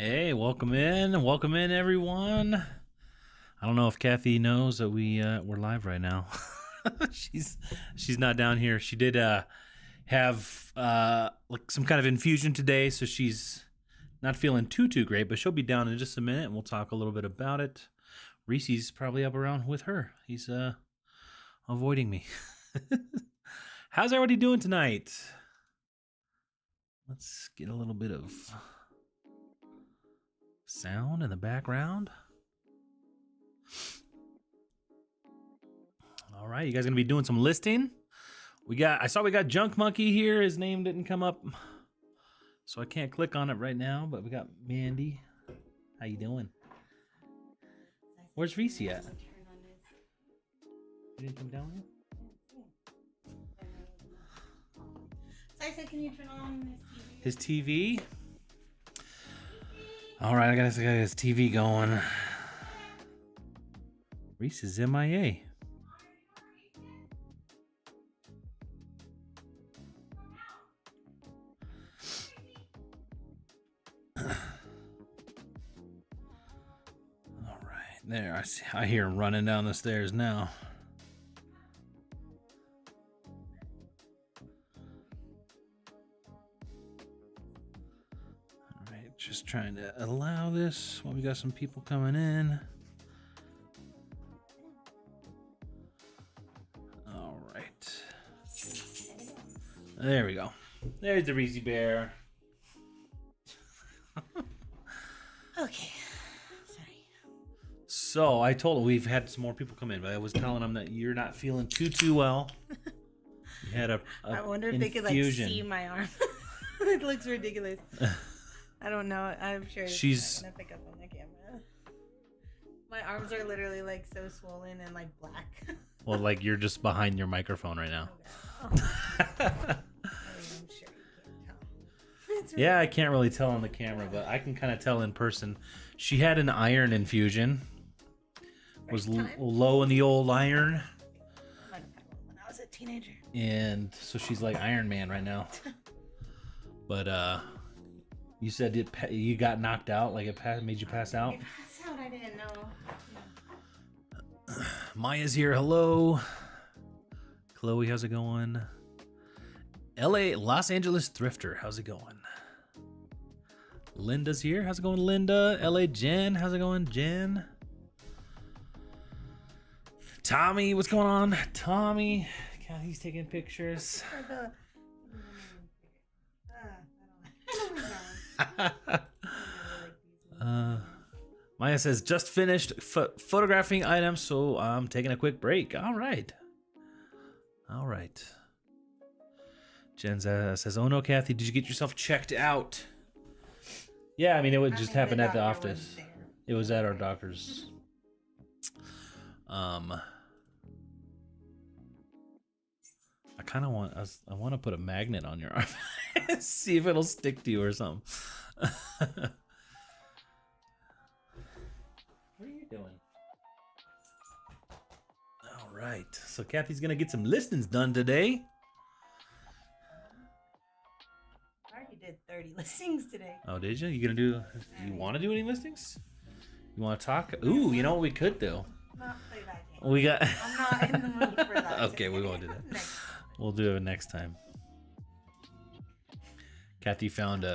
Hey, welcome in, everyone. I don't know if Kathy knows that we're live right now. she's not down here. She did have like some kind of infusion today, so she's not feeling too great. But she'll be down in just a minute, and we'll talk a little bit about it. Reese's probably up around with her. He's avoiding me. How's everybody doing tonight? Let's get a little bit of sound in the background. All right, you guys gonna be doing some listing. I saw we got Junk Monkey here. His name didn't come up, so I can't click on it right now. But we got Mandy. How you doing? Where's Reese at? You didn't come down here? So I said, can you turn on his TV? All right, I gotta get his TV going. Reese is MIA. All right, there. I hear him running down the stairs now. Just trying to allow this while we got some people coming in. All right. There we go. There's the Reese Bear. Okay. Sorry. So I told him we've had some more people come in, but I was telling him that you're not feeling too well. You had a I wonder if infusion. they could like see my arm. It looks ridiculous. I don't know. I'm sure she's not gonna pick up on the camera. My arms are literally like so swollen and like black. Well, like you're just behind your microphone right now. Okay. Oh. I'm sure you can't tell. Really Yeah, I can't really tell on the camera, but I can kind of tell in person. She had an iron infusion. Was low in the old iron. I might have had one when I was a teenager. And so she's like Iron Man right now. But you said you got knocked out, like it made you pass out? Pass out? I didn't know. Maya's here. Hello. Chloe, how's it going? Los Angeles Thrifter, how's it going? Linda's here. How's it going, Linda? LA Jen, how's it going, Jen? Tommy, what's going on? Tommy. God, he's taking pictures. Maya says, just finished photographing items, so I'm taking a quick break. All right. Jen says, oh no, Kathy, did you get yourself checked out? Yeah, I mean, it would just happen at the office. It was at our doctor's. I kind of want I want to put a magnet on your arm. See if it'll stick to you or something. What are you doing? All right. So Kathy's going to get some listings done today. I already did 30 listings today. Oh, did you? You want to do any listings? You want to talk? Ooh, you know what we could do? Not play that game. We got I'm not in the mood for that. Okay, we won't do that. We'll do it next time. Kathy found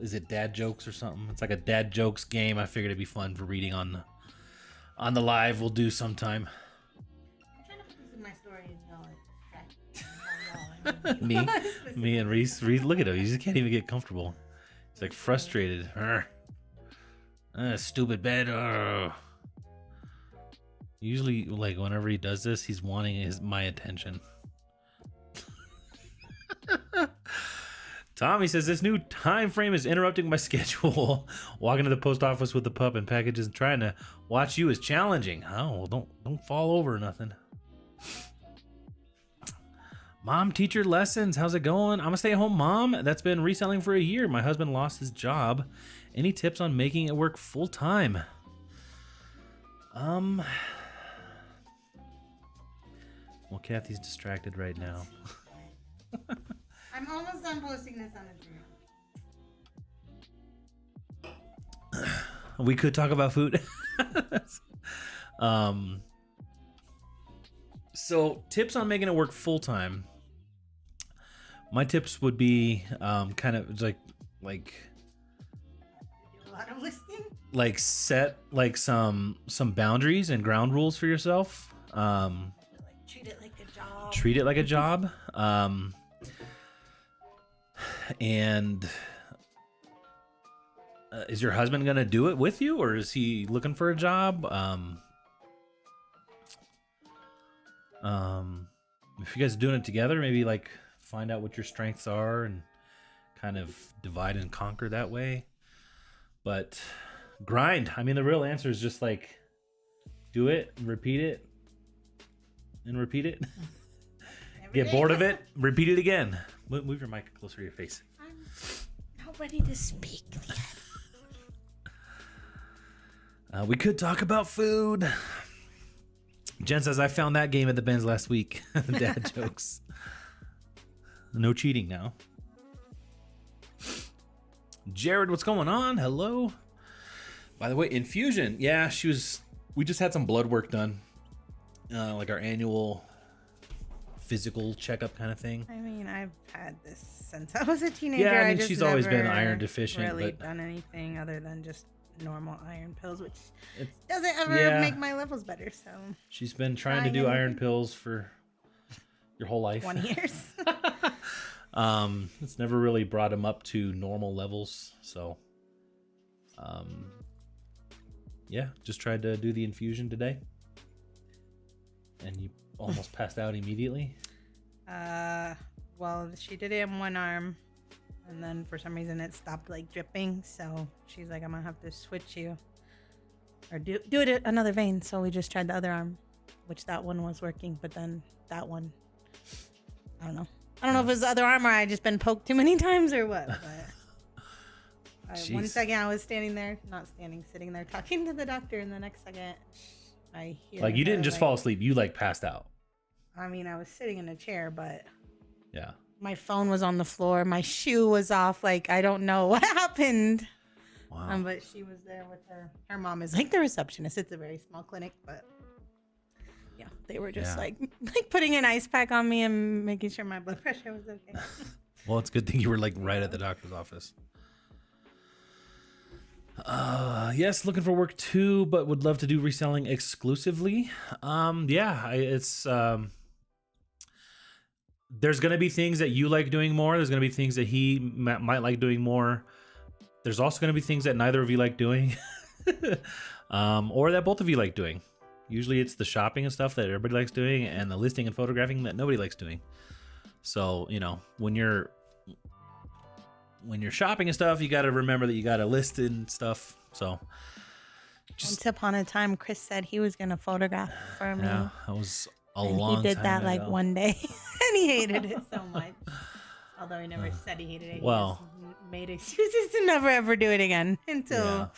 is it dad jokes or something? It's like a dad jokes game. I figured it'd be fun for reading on the live. We'll do sometime. I'm trying to put this in my story and y'all me and Reese, look at him. He just can't even get comfortable. He's like frustrated. Stupid bed. Usually, like whenever he does this, he's wanting my attention. Tommy says this new time frame is interrupting my schedule. Walking to the post office with the pup and packages and trying to watch you is challenging. Oh, well, don't fall over or nothing. Mom, teacher lessons. How's it going? I'm a stay-at-home mom that's been reselling for a year. My husband lost his job. Any tips on making it work full time? Well, Kathy's distracted right now. I'm almost done posting this on Instagram. we could talk about food. So tips on making it work full time. My tips would be kind of like a lot of listing. Like set like some boundaries and ground rules for yourself. Treat it like a job. Treat it like a job. And is your husband gonna do it with you, or is he looking for a job? If you guys are doing it together, maybe like find out what your strengths are and kind of divide and conquer that way. But grind. I mean, the real answer is just like do it and repeat it and repeat it. Get bored of it, repeat it again. Move your mic closer to your face. I'm not ready to speak yet. We could talk about food. Jen says, I found that game at the Benz last week. Dad jokes. No cheating now. Jared, what's going on? Hello. By the way, infusion. Yeah, we just had some blood work done. Like our annual physical checkup kind of thing. I mean, I've had this since I was a teenager. Yeah, I mean, just she's always been iron deficient. Really but done anything other than just normal iron pills, which doesn't ever make my levels better. So she's been trying to do iron pills for your whole life. 20 years. It's never really brought him up to normal levels. So, yeah, just tried to do the infusion today. And you almost passed out immediately. Well, she did it in one arm, and then for some reason it stopped like dripping. So she's like, I'm gonna have to switch you, or do it another vein. So we just tried the other arm, which that one was working, but then that one, I don't know if it was the other arm or I just been poked too many times or what. But one second I was sitting there talking to the doctor, and the next second I hear like you didn't just fall asleep, you like passed out. I mean, I was sitting in a chair, but yeah, my phone was on the floor, my shoe was off, like I don't know what happened. Wow. But she was there with her mom is like the receptionist. It's a very small clinic, but yeah, they were just like putting an ice pack on me and making sure my blood pressure was okay. Well, it's a good thing you were like right at the doctor's office. Yes, looking for work too, but would love to do reselling exclusively. There's going to be things that you like doing more. There's going to be things that he might like doing more. There's also going to be things that neither of you like doing, or that both of you like doing. Usually it's the shopping and stuff that everybody likes doing, and the listing and photographing that nobody likes doing. So, you know, when you're shopping and stuff, you got to remember that you got to list and stuff. So once upon a time, Chris said he was going to photograph for me. Yeah, that was a long time ago. He did that ago. like one day, and he hated it so much. Although he never said he hated it. Well, he just made excuses to never ever do it again until,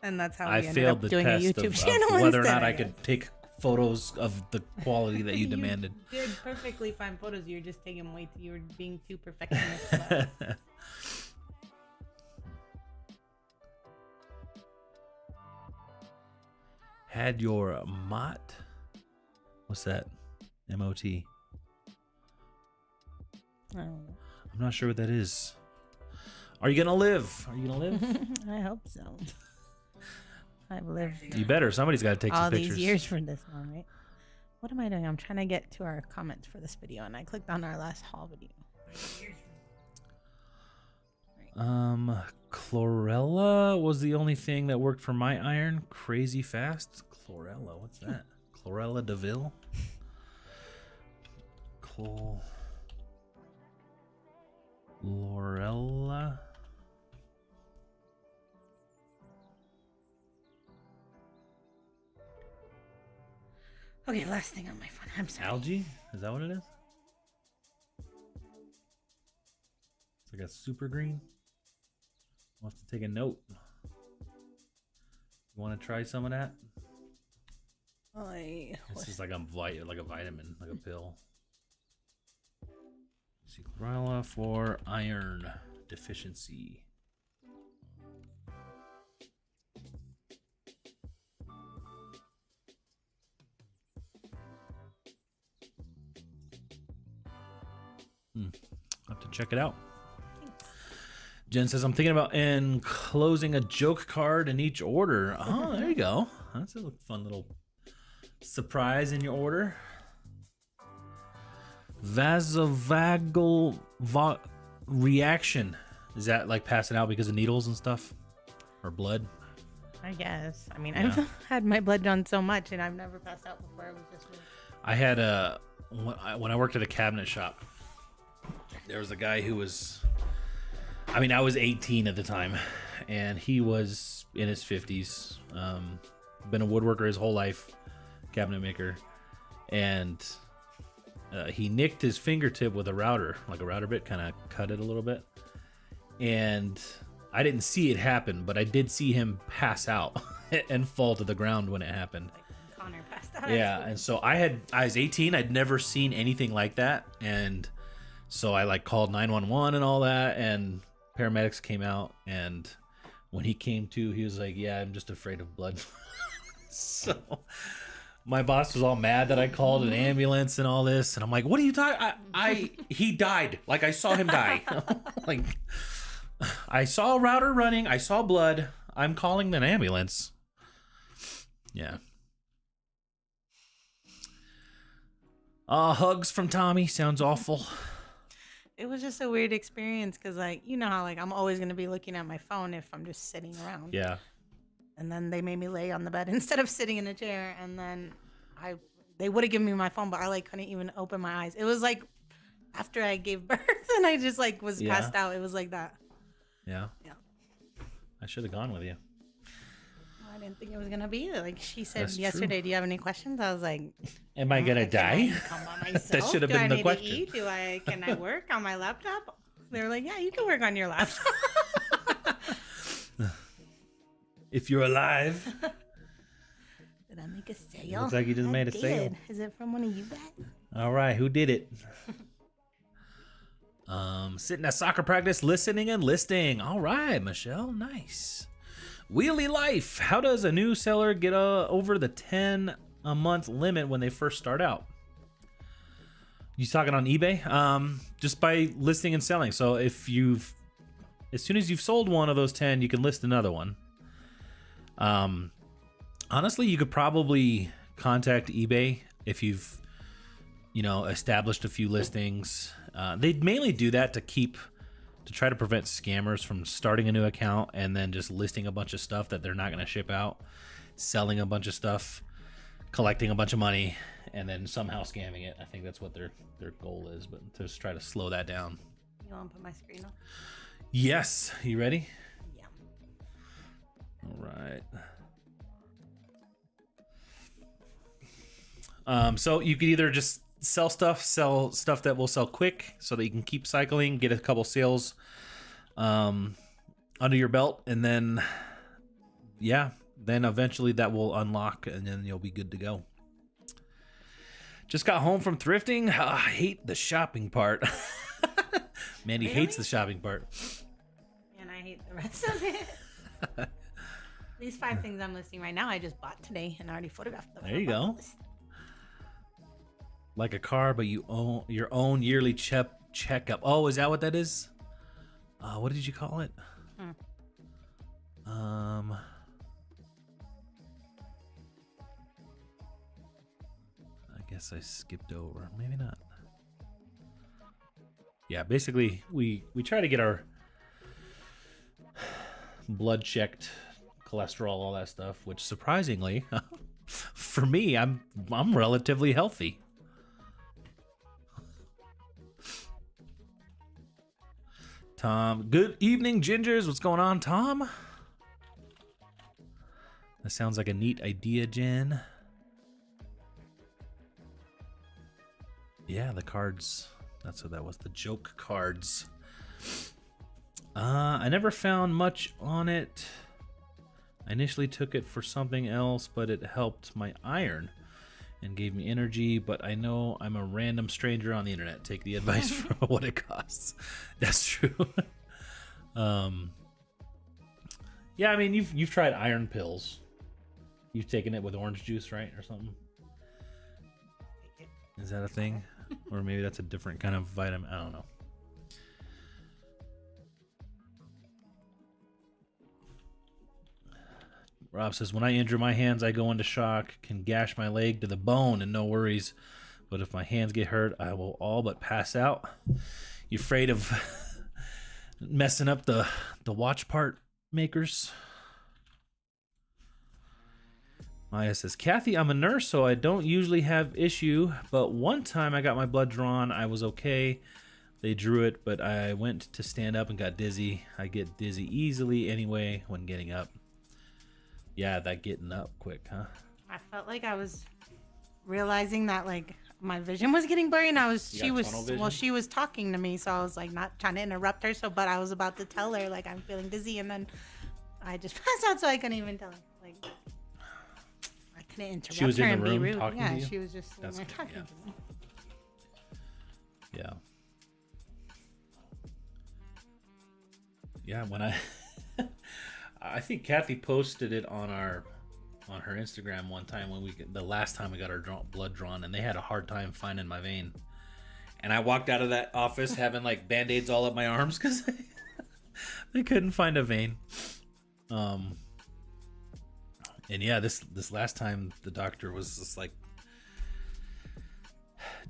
and that's how we ended up doing a YouTube channel of whether or not I could take photos of the quality that you demanded. You did perfectly fine photos. You were just taking you were being too perfectionist. Had your MOT? What's that? M-O-T. I don't know. I'm not sure what that is. Are you gonna live? I hope so. I've lived. You better. Somebody's got to take some pictures. All these years for this one, right? What am I doing? I'm trying to get to our comments for this video, and I clicked on our last haul video. Chlorella was the only thing that worked for my iron. Crazy fast. Chlorella, what's that? Chlorella DeVille? Chlorella. Okay, last thing on my phone. I'm sorry. Algae? Is that what it is? It's like a super green. I'll have to take a note. You want to try some of that? This is like a vitamin, like a pill. Chlorella for iron deficiency. I'll have to check it out. Jen says, I'm thinking about enclosing a joke card in each order. Oh, there you go. That's a fun little surprise in your order. Vasovagal reaction. Is that like passing out because of needles and stuff? Or blood? I guess. I mean, Yeah. I've had my blood drawn so much, and I've never passed out before. It was just weird. I had when I worked at a cabinet shop, there was a guy who was, I mean, I was 18 at the time, and he was in his 50s. Been a woodworker his whole life, cabinet maker, and he nicked his fingertip with a router, like a router bit, kind of cut it a little bit. And I didn't see it happen, but I did see him pass out and fall to the ground when it happened. Like Connor passed out. Yeah, and so I was 18. I'd never seen anything like that, and so I like called 911 and all that, and paramedics came out, and when he came to, he was like, "Yeah, I'm just afraid of blood." So my boss was all mad that I called an ambulance and all this, and I'm like, "What are you talking? He died. Like I saw him die. Like I saw a router running. I saw blood. I'm calling an ambulance." Yeah. Hugs from Tommy. Sounds awful. It was just a weird experience because, like, you know how, like, I'm always going to be looking at my phone if I'm just sitting around. Yeah. And then they made me lay on the bed instead of sitting in a chair. And then they would have given me my phone, but I, like, couldn't even open my eyes. It was, like, after I gave birth and I just, like, was passed out. It was like that. Yeah. Yeah. I should have gone with you. I didn't think it was going to be. Like, she said That's yesterday, true. do you have any questions? I was like, Am I gonna die? Can I come by myself? That should have been the question. Do I need to eat? Can I work on my laptop? They were like, yeah, you can work on your laptop. If you're alive. Did I make a sale? Looks like you just I made a did. sale. Is it from one of you guys? All right, who did it? Sitting at soccer practice, listening and listing. All right, Michelle, nice. Wheelie Life. How does a new seller get over the 10 a month limit when they first start out? You talking on eBay? Just by listing and selling. So as soon as you've sold one of those 10, you can list another one. Honestly, you could probably contact eBay if you've, established a few listings. They mainly do that to try to prevent scammers from starting a new account and then just listing a bunch of stuff that they're not going to ship out, selling a bunch of stuff, collecting a bunch of money, and then somehow scamming it. I think that's what their goal is, but to just try to slow that down. You want to put my screen on? Yes. You ready? Yeah. All right. So you could either just sell stuff that will sell quick so that you can keep cycling, get a couple sales under your belt, and then eventually that will unlock and then you'll be good to go. Just got home from thrifting. I hate the shopping part. Mandy hates the shopping part. And I hate the rest of it. These 5 things I'm listing right now, I just bought today and already photographed them. There you go. Like a car, but you own your own yearly checkup. Oh, is that what that is? What did you call it? I guess I skipped over. Maybe not. Yeah, basically we try to get our blood checked, cholesterol, all that stuff, which surprisingly for me, I'm relatively healthy. Tom, good evening, Gingers. What's going on, Tom? That sounds like a neat idea, Jen. Yeah, the cards. That's what that was. The joke cards. I never found much on it. I initially took it for something else, but it helped my iron and gave me energy, but I know I'm a random stranger on the internet. Take the advice for what it costs. That's true. Yeah, I mean, you've tried iron pills. You've taken it with orange juice, right, or something? Is that a thing? Or maybe that's a different kind of vitamin. I don't know. Rob says, when I injure my hands, I go into shock, can gash my leg to the bone and no worries. But if my hands get hurt, I will all but pass out. You afraid of messing up the watch part makers? Maya says, Kathy, I'm a nurse, so I don't usually have issue, but one time I got my blood drawn. I was okay. They drew it, but I went to stand up and got dizzy. I get dizzy easily anyway when getting up. Yeah, that getting up quick, huh? I felt like I was realizing that like my vision was getting blurry, and she was talking to me, so I was like not trying to interrupt her. But I was about to tell her like I'm feeling dizzy, and then I just passed out, so I couldn't even tell her. Like I couldn't interrupt she was her in and the room be rude. talking Yeah, to you? she was just That's like, good, talking yeah. to me. Yeah. Yeah, when I think Kathy posted it on her Instagram one time when the last time we got our blood drawn, and they had a hard time finding my vein. And I walked out of that office having like band-aids all up my arms because they couldn't find a vein. And yeah, this last time the doctor was just like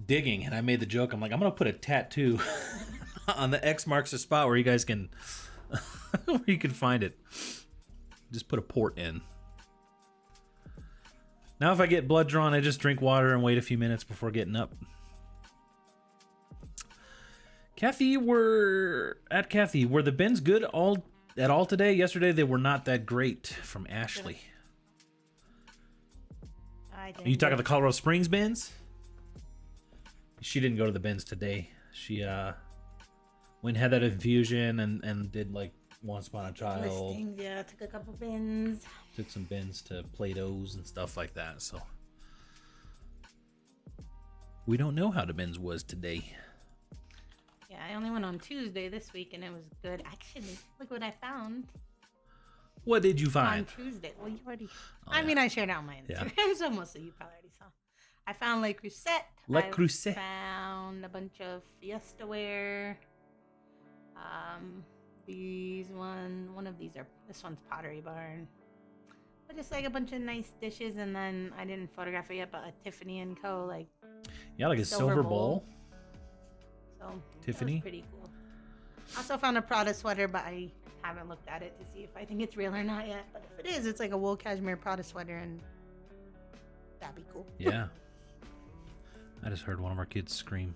digging, and I made the joke. I'm like, I'm gonna put a tattoo on the X marks the spot where you guys can where you can find it. Just put a port in. Now if I get blood drawn, I just drink water and wait a few minutes before getting up. Kathy, were the bins good at all today? Yesterday they were not that great, from Ashley. Are you talking the Colorado Springs bins? She didn't go to the bins today. She went and had that infusion and did like Once Upon a Child. Listings, yeah, took a couple bins. Took some bins to Play-Dohs and stuff like that. So we don't know how the bins was today. Yeah, I only went on Tuesday this week, and it was good. Actually, look what I found. What did you find? On Tuesday. Well, you already... I mean, I shared out my Instagram, Yeah. so mostly you probably already saw. I found Le Creuset. Creuset. Found a bunch of Fiesta ware. This one's Pottery Barn. But just like a bunch of nice dishes, and then I didn't photograph it yet, but a Tiffany & Co. like... Yeah, like a silver bowl. So Tiffany. that was pretty cool. Also found a Prada sweater, but I haven't looked at it to see if I think it's real or not yet. But if it is, it's like a wool cashmere Prada sweater, and that'd be cool. Yeah. I just heard one of our kids scream.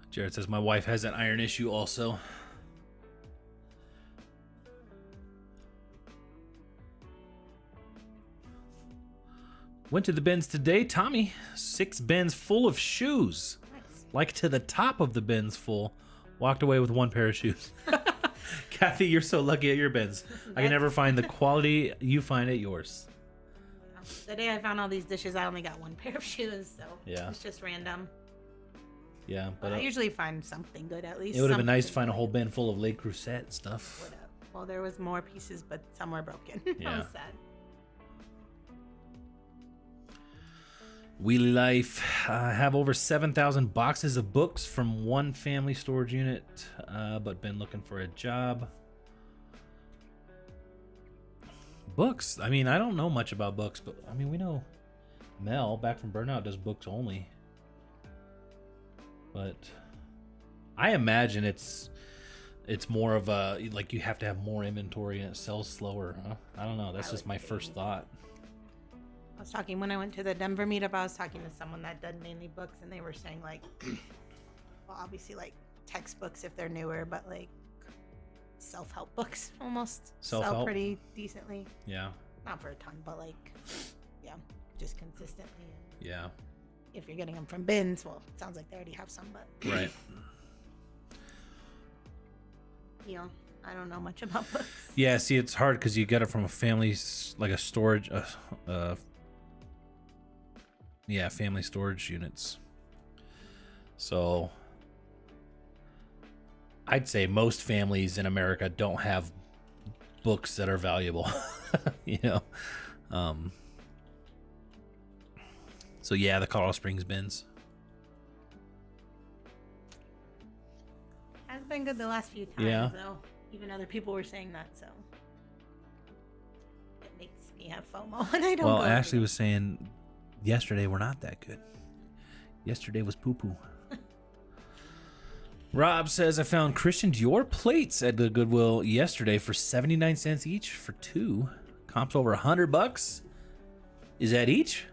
Jared says, my wife has an iron issue also. Went to the bins today, Tommy. 6 bins full of shoes. Nice. Like to the top of the bins full. Walked away with 1 pair of shoes. Kathy, you're so lucky at your bins. I can never find the quality you find at yours. The day I found all these dishes, I only got 1 pair of shoes, so yeah, it's just random. Yeah, but I usually find something good at least. It would have been nice to find a whole bin full of Le Creuset stuff. Well, there was more pieces, but some were broken. Yeah. I was sad. Wheelie Life. I have over 7,000 boxes of books from one family storage unit, but been looking for a job. Books. I mean, I don't know much about books, but I mean, we know Mel back from Burnout does books only. But I imagine it's more of a, like, you have to have more inventory and it sells slower, huh? I don't know. That's just my first thought. I was talking when I went to the Denver meetup. I was talking to someone that did mainly books, and they were saying like, well, obviously like textbooks if they're newer, but like self-help books almost sell pretty decently. Yeah. Not for a ton, but like, yeah, just consistently. Yeah. If you're getting them from bins, well, it sounds like they already have some, but right. You know, I don't know much about books. Yeah, see, it's hard because you get it from a family, like a storage, family storage units. So I'd say most families in America don't have books that are valuable, you know. So yeah, the Colorado Springs bins. Has been good the last few times, Yeah. though. Even other people were saying that, so it makes me have FOMO when I don't. Well, go Ashley over was saying yesterday we're not that good. Yesterday was poo-poo. Rob says, I found Christian Dior plates at the Goodwill yesterday for 79 cents each for 2. Comps over $100. Is that each?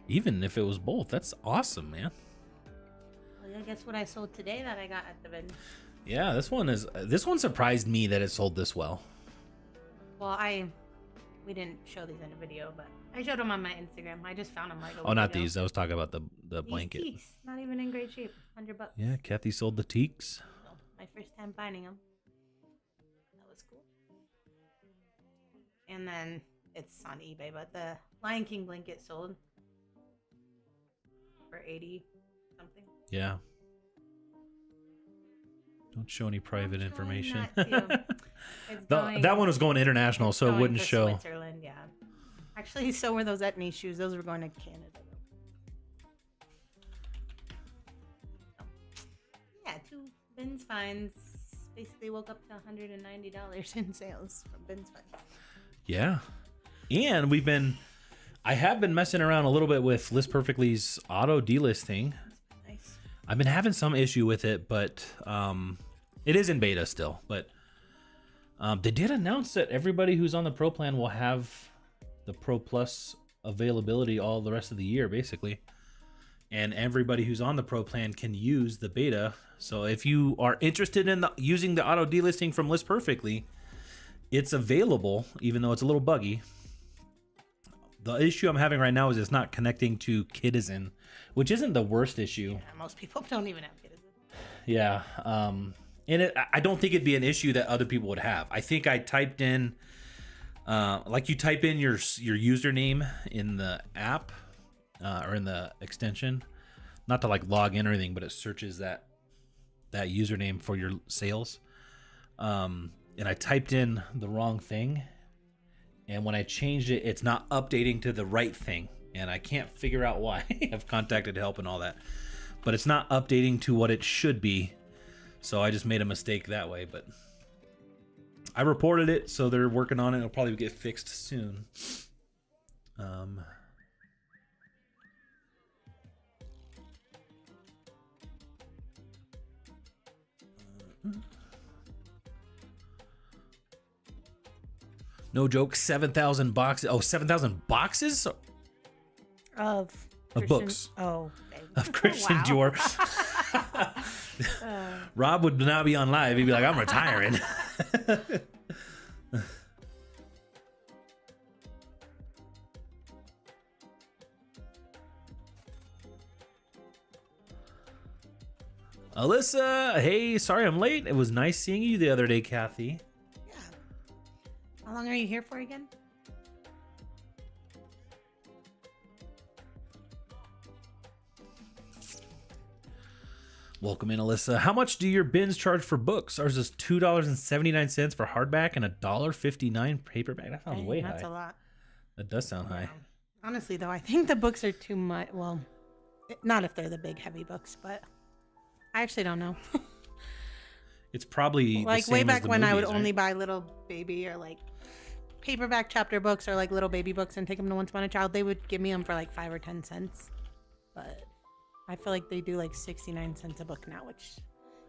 Even if it was both, that's awesome, man. Well, I guess what I sold today that I got at the bin. Yeah, this one surprised me that it sold this well. Well, we didn't show these in a video, but I showed them on my Instagram. I just found them like a Oh, week not ago. these. I was talking about the These blanket. teaks, not even in great shape. $100. Yeah, Kathy sold the teaks. So, my first time finding them. That was cool. And then it's on eBay, but the Lion King blanket sold for 80 something. Yeah. Don't show any private information. That one was going international, so it wouldn't show. Switzerland, yeah. Actually, so were those Etnies shoes. Those were going to Canada. So, yeah, 2 bins finds. Basically woke up to $190 in sales from bins finds. Yeah. And I have been messing around a little bit with List Perfectly's auto delisting. Nice. I've been having some issue with it, but it is in beta still. But they did announce that everybody who's on the Pro plan will have the Pro Plus availability all the rest of the year, basically. And everybody who's on the Pro plan can use the beta. So if you are interested in using the auto delisting from List Perfectly, it's available, even though it's a little buggy. The issue I'm having right now is it's not connecting to Kidizen, which isn't the worst issue. Yeah, most people don't even have Kidizen. Yeah. And I don't think it'd be an issue that other people would have. I think I typed in, like you type in your username in the app or in the extension, not to like log in or anything, but it searches that username for your sales. And I typed in the wrong thing. And when I changed it, it's not updating to the right thing. And I can't figure out why. I've contacted help and all that. But it's not updating to what it should be. So I just made a mistake that way. But I reported it, so they're working on it. It'll probably get fixed soon. No joke, 7,000 boxes. Oh, 7,000 boxes Of books. Oh. Of Christian Wow. Dior. Rob would not be on live. He'd be like, I'm retiring. Alyssa, hey, sorry I'm late. It was nice seeing you the other day, Kathy. Yeah. How long are you here for again? Welcome in, Alyssa. How much do your bins charge for books? Ours is $2.79 for hardback and $1.59 paperback. That sounds way high. That's a lot. That does sound high. Honestly, though, I think the books are too much. Well, not if they're the big, heavy books, but I actually don't know. It's probably like the way same back as the when I would movies, only right? buy little baby or like paperback chapter books or like little baby books and take them to Once Upon a Child. They would give me them for like 5 or 10 cents, but I feel like they do like 69 cents a book now, which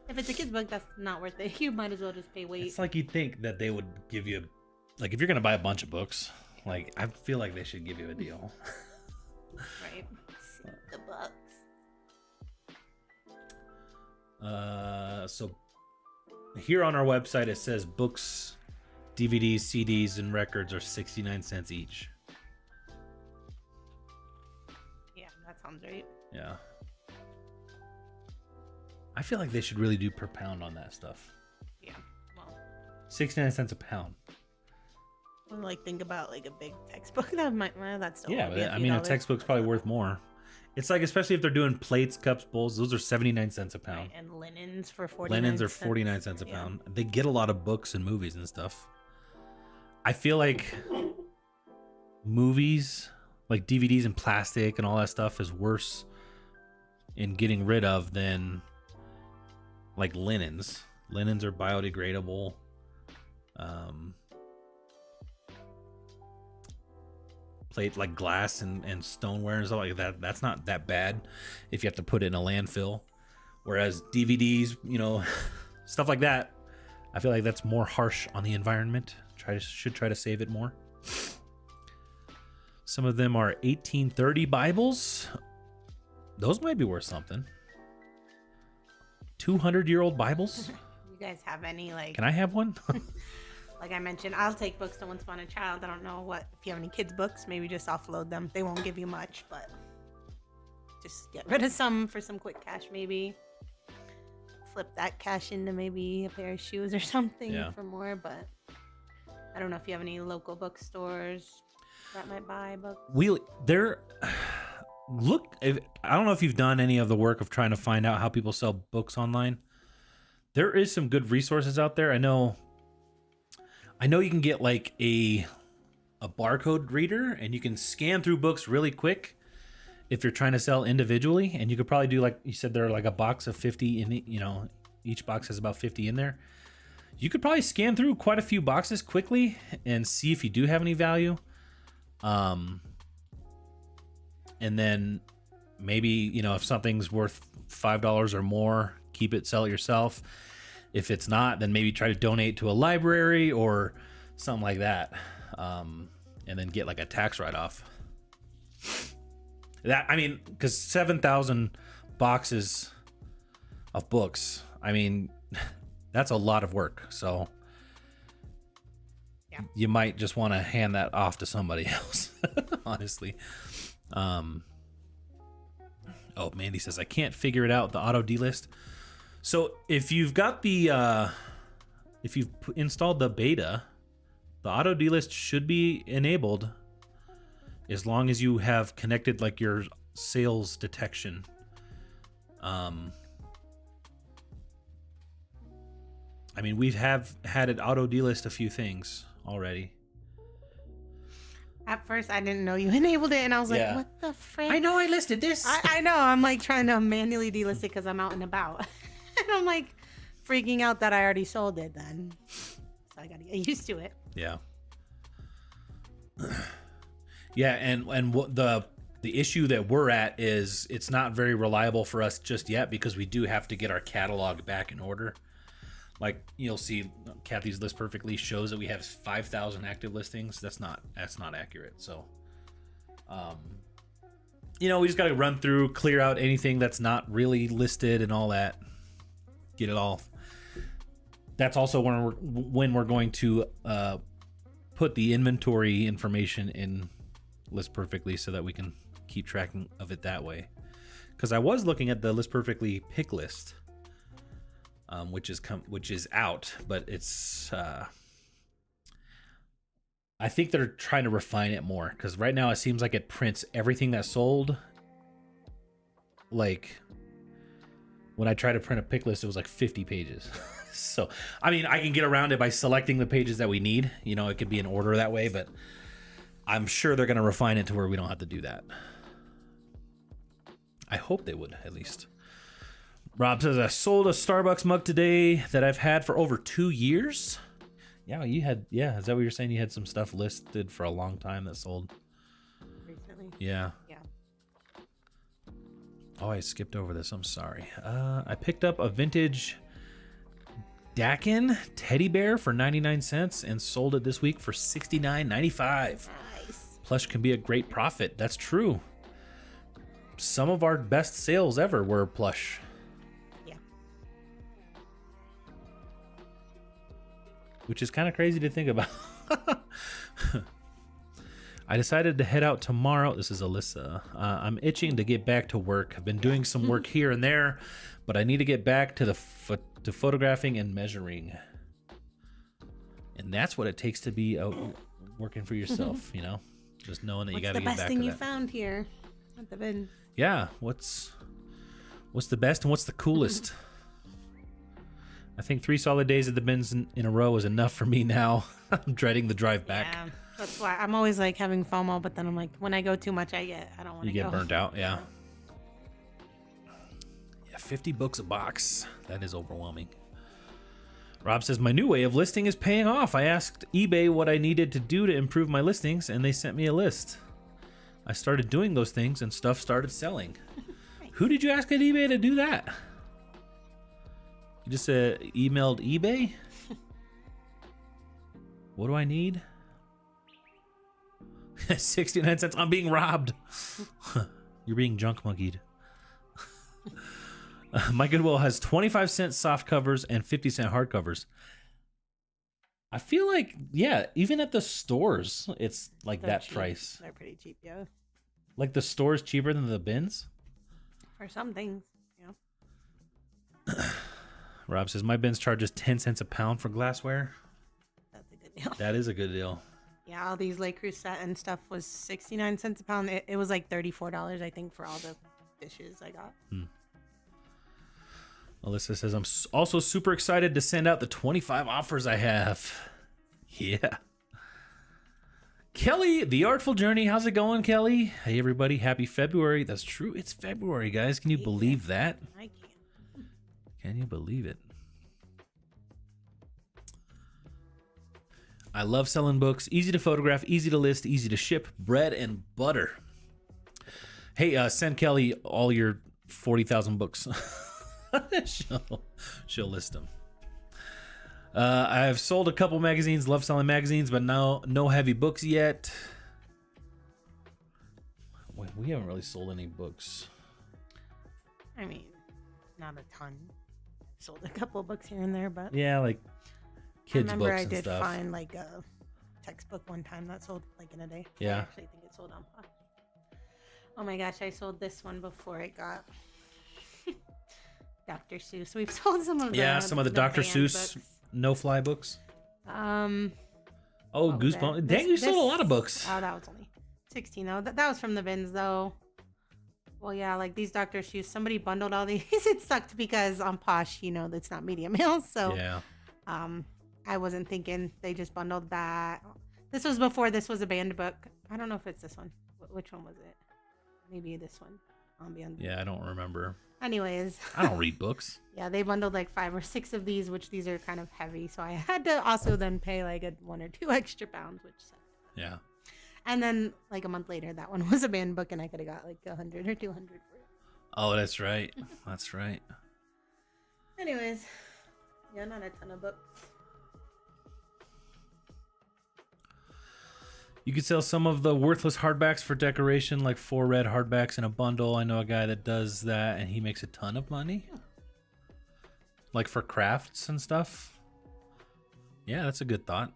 if it's a kid's book, that's not worth it. You might as well just pay weight. It's like you'd think that they would give you, like, if you're gonna buy a bunch of books, like, I feel like they should give you a deal. Right. The books. So here on our website it says books, DVDs, CDs, and records are 69 cents each. Yeah, that sounds right. Yeah. I feel like they should really do per pound on that stuff. Yeah. Well, 69 cents a pound. well, like think about like a big textbook. That might that's still Yeah, would be but, a I few mean, a dollars. textbook's probably worth more. It's like, especially if they're doing plates, cups, bowls, those are 79 cents a pound. Right, and linens for 49 Linens are cents. 49 cents a Yeah. pound. They get a lot of books and movies and stuff. I feel like movies, like DVDs and plastic and all that stuff is worse in getting rid of than like linens. Linens are biodegradable. Plate like glass and stoneware and stuff like that, that's not that bad if you have to put it in a landfill. Whereas DVDs, you know, stuff like that, I feel like that's more harsh on the environment. Should try to save it more. Some of them are 1830 Bibles. Those might be worth something. 200-year-old Bibles. You guys have any like? Can I have one? Like I mentioned, I'll take books to Once Upon a Child. I don't know if you have any kids' books, maybe just offload them. They won't give you much, but just get rid of some for some quick cash, maybe. Flip that cash into maybe a pair of shoes or something for more, but I don't know if you have any local bookstores that might buy books. I don't know if you've done any of the work of trying to find out how people sell books online. There is some good resources out there. I know you can get like a barcode reader and you can scan through books really quick if you're trying to sell individually. And you could probably do, like you said, there are like a box of 50 in, you know, each box has about 50 in there. You could probably scan through quite a few boxes quickly and see if you do have any value. And then maybe, you know, if something's worth $5 or more, keep it, sell it yourself. If it's not, then maybe try to donate to a library or something like that. And then get like a tax write-off. That, I mean, because 7,000 boxes of books, I mean, that's a lot of work. So you might just want to hand that off to somebody else, honestly. Oh, Mandy says, I can't figure it out, the auto delist. So if you've got if you've installed the beta, the auto delist should be enabled as long as you have connected like your sales detection. I mean, we have had it auto delist a few things already. At first, I didn't know you enabled it, and I was like, what the frick? I know I listed this. I know. I'm like trying to manually delist it because I'm out and about. And I'm like freaking out that I already sold it then. So I got to get used to it. Yeah. Yeah, and what the issue that we're at is it's not very reliable for us just yet because we do have to get our catalog back in order. Like you'll see, Kathy's List Perfectly shows that we have 5,000 active listings. That's not accurate. So, you know, we just got to run through, clear out anything that's not really listed and all that. Get it all. That's also when we're going to put the inventory information in List Perfectly so that we can keep tracking of it that way. Because I was looking at the List Perfectly pick list. Which is out, but it's I think they're trying to refine it more because right now it seems like it prints everything that sold. Like when I try to print a pick list, it was like 50 pages. So I mean, I can get around it by selecting the pages that we need. You know, it could be in order that way, but I'm sure they're going to refine it to where we don't have to do that. I hope they would, at least. Rob says, I sold a Starbucks mug today that I've had for over 2 years. Yeah, is that what you're saying? You had some stuff listed for a long time that sold? Recently? Yeah. Yeah. Oh, I skipped over this. I'm sorry. I picked up a vintage Dakin teddy bear for 99 cents and sold it this week for $69.95. Nice. Plush can be a great profit. That's true. Some of our best sales ever were plush. Which is kind of crazy to think about. I decided to head out tomorrow. This is Alyssa. I'm itching to get back to work. I've been doing some work here and there, but I need to get back to to photographing and measuring. And that's what it takes to be out working for yourself, you know? Just knowing that you got to get back to that. What's the best thing you found here at the bin? Yeah, what's the best and what's the coolest? I think 3 solid days at the bins in a row is enough for me now. I'm dreading the drive back. Yeah, That's why I'm always like having FOMO, but then I'm like, when I go too much, I don't want to go. You get burnt out, yeah. 50 books a box. That is overwhelming. Rob says, my new way of listing is paying off. I asked eBay what I needed to do to improve my listings, and they sent me a list. I started doing those things, and stuff started selling. Who did you ask at eBay to do that? You just emailed eBay? What do I need? 69 cents. I'm being robbed. You're being junk monkeyed. My Goodwill has 25-cent soft covers and 50-cent hardcovers. I feel like, yeah, even at the stores, it's like they're that cheap. Price. They're pretty cheap, yeah. Like the store's cheaper than the bins? For some things, yeah. Rob says, my bins charges 10 cents a pound for glassware. That's a good deal. That is a good deal. Yeah, all these Lake Cruz set and stuff was 69 cents a pound. It was like $34, I think, for all the dishes I got. Alyssa says, I'm also super excited to send out the 25 offers I have. Yeah. Kelly, The Artful Journey. How's it going, Kelly? Hey, everybody. Happy February. That's true. It's February, guys. Can you believe that? I can. Can you believe it? I love selling books. Easy to photograph, easy to list, easy to ship. Bread and butter. Hey, send Kelly all your 40,000 books. she'll list them. I've sold a couple magazines. Love selling magazines, but no heavy books yet. Wait, we haven't really sold any books. I mean, not a ton. Sold a couple books here and there, but yeah, like kids' books and stuff. I did find like a textbook one time that sold like in a day. Yeah. I actually think it sold on Posh. Oh my gosh, I sold this one before it got Dr. Seuss. We've sold some of the some of the Dr. Seuss books. No fly books. Oh, Goosebumps. Dang, you sold a lot of books. Oh, that was only 16 though. That was from the bins though. Well, yeah, like these Dr. Seuss, somebody bundled all these. It sucked because on Posh, it's not media mail, so yeah. I wasn't thinking. They just bundled that. This was before this was a banned book. I don't know if it's this one. Which one was it? Maybe this one. Yeah, I don't remember. Anyways. I don't read books. Yeah, they bundled like 5 or 6 of these, which these are kind of heavy. So I had to also then pay like 1 or 2 extra pounds, which sucked. Yeah. And then like a month later, that one was a banned book and I could have got like 100 or 200 for it. Oh, that's right. That's right. Anyways. Yeah, not a ton of books. You could sell some of the worthless hardbacks for decoration, like 4 red hardbacks in a bundle. I know a guy that does that, and he makes a ton of money. Like for crafts and stuff. Yeah, that's a good thought.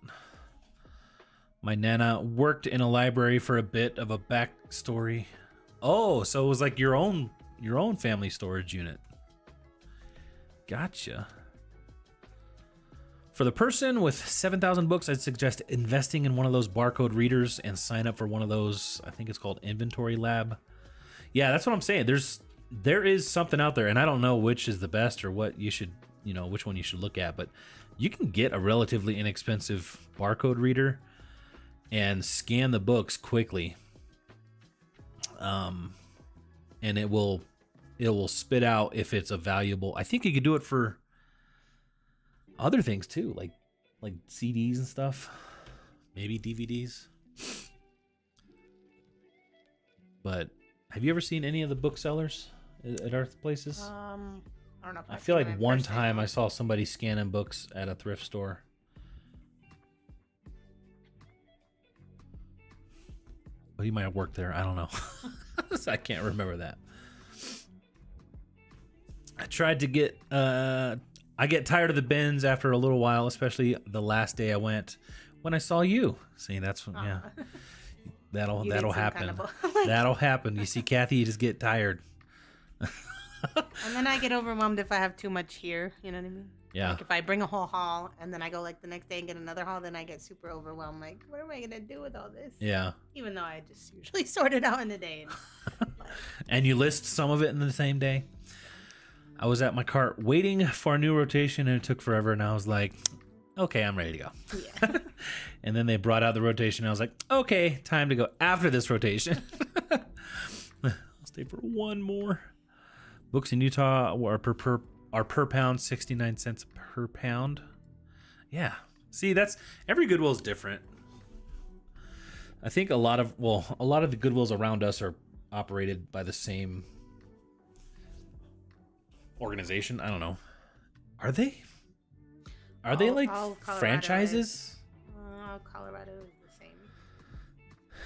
My Nana worked in a library for a bit of a backstory. Oh, so it was like your own family storage unit. Gotcha. For the person with 7,000 books, I'd suggest investing in one of those barcode readers and sign up for one of those. I think it's called Inventory Lab. Yeah, that's what I'm saying. There is something out there, and I don't know which is the best or what you should, which one you should look at, but you can get a relatively inexpensive barcode reader and scan the books quickly. And it will spit out if it's a valuable. I think you could do it for other things too, like CDs and stuff, maybe DVDs. But have you ever seen any of the booksellers at our places? I don't know. I feel like one time I saw somebody scanning books at a thrift store. But he might have worked there. I don't know. I can't remember that. I tried to get I get tired of the bins after a little while, especially the last day I went when I saw you. See, that's yeah. That'll happen. That'll happen. You see Kathy, you just get tired. And then I get overwhelmed if I have too much here. You know what I mean? Yeah. Like if I bring a whole haul and then I go like the next day and get another haul, then I get super overwhelmed. Like, what am I gonna do with all this? Yeah. Even though I just usually sort it out in a day. And you list some of it in the same day. I was at my cart waiting for a new rotation and it took forever, and I was like, okay, I'm ready to go. Yeah. And then they brought out the rotation. I was like, okay, time to go after this rotation. I'll stay for one more. Books in Utah are per pound, 69 cents per pound. Yeah. See, that's every Goodwill is different. I think a lot of the Goodwills around us are operated by the same organization. I don't know. Are they? Are they like franchises? Colorado is the same.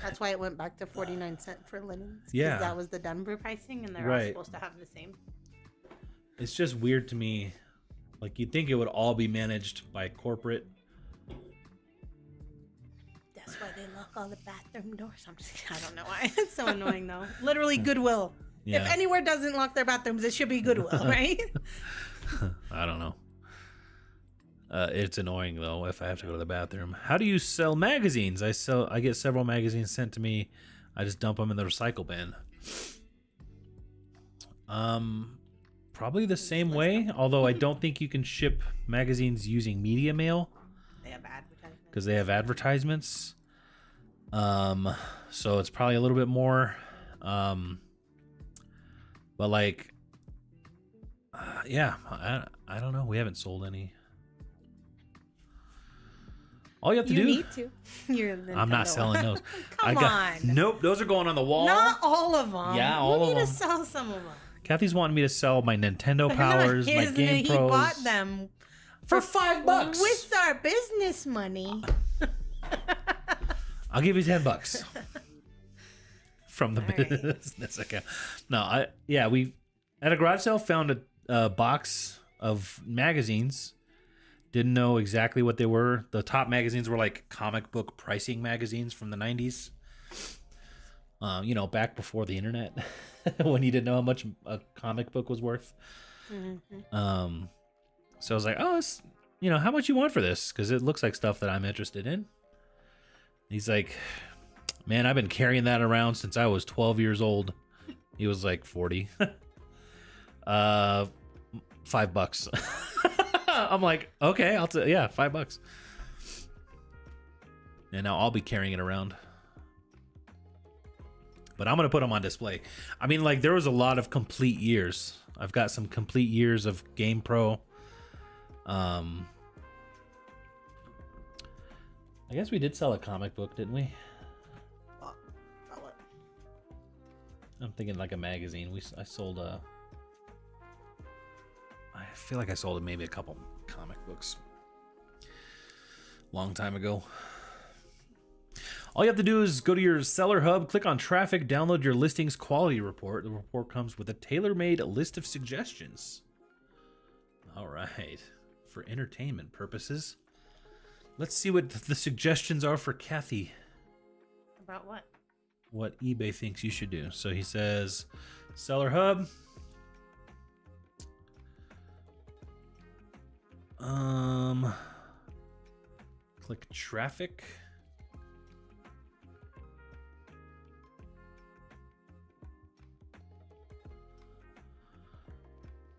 That's why it went back to 49 cents for linens. Yeah. That was the Denver pricing, and they're all supposed to have the same. It's just weird to me. Like, you'd think it would all be managed by corporate. That's why they lock all the bathroom doors. I don't know why. It's so annoying, though. Literally Goodwill. Yeah. If anywhere doesn't lock their bathrooms, it should be Goodwill, right? I don't know. It's annoying, though, if I have to go to the bathroom. How do you sell magazines? I get several magazines sent to me. I just dump them in the recycle bin. Probably the same way, although I don't think you can ship magazines using media mail. They have advertisements. Because they have advertisements. So it's probably a little bit more. But like, yeah, I don't know. We haven't sold any. All you have to do. You need to. You're I'm not selling those. Come on. Nope, those are going on the wall. Not all of them. Yeah, all of them. You need to sell some of them. Kathy's wanting me to sell my Nintendo Powers, my Game Pros. He bought them for $5 with our business money. I'll give you $10 from the business account. No, we at a garage sale found a box of magazines. Didn't know exactly what they were. The top magazines were like comic book pricing magazines from the 90s. Back before the internet, when you didn't know how much a comic book was worth. Mm-hmm. So I was like, oh, how much you want for this? Because it looks like stuff that I'm interested in. He's like, man, I've been carrying that around since I was 12 years old. He was like 40. $5. I'm like, okay, $5. And now I'll be carrying it around. But I'm going to put them on display. I mean, like, there was a lot of complete years. I've got some complete years of Game Pro. I guess we did sell a comic book, didn't we? I'm thinking like a magazine. I sold a... I feel like I sold maybe a couple comic books. Long time ago. All you have to do is go to your seller hub, click on traffic, download your listings quality report. The report comes with a tailor-made list of suggestions. All right. For entertainment purposes. Let's see what the suggestions are for Kathy. About what? What eBay thinks you should do. So he says, seller hub. Click traffic.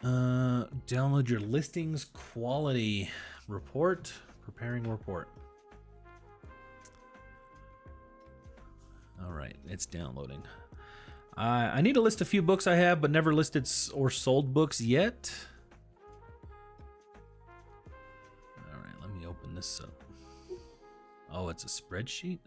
Download your listings quality report. Preparing report. All right, it's downloading. I need to list a few books I have, but never listed or sold books yet. All right, let me open this up. Oh, it's a spreadsheet?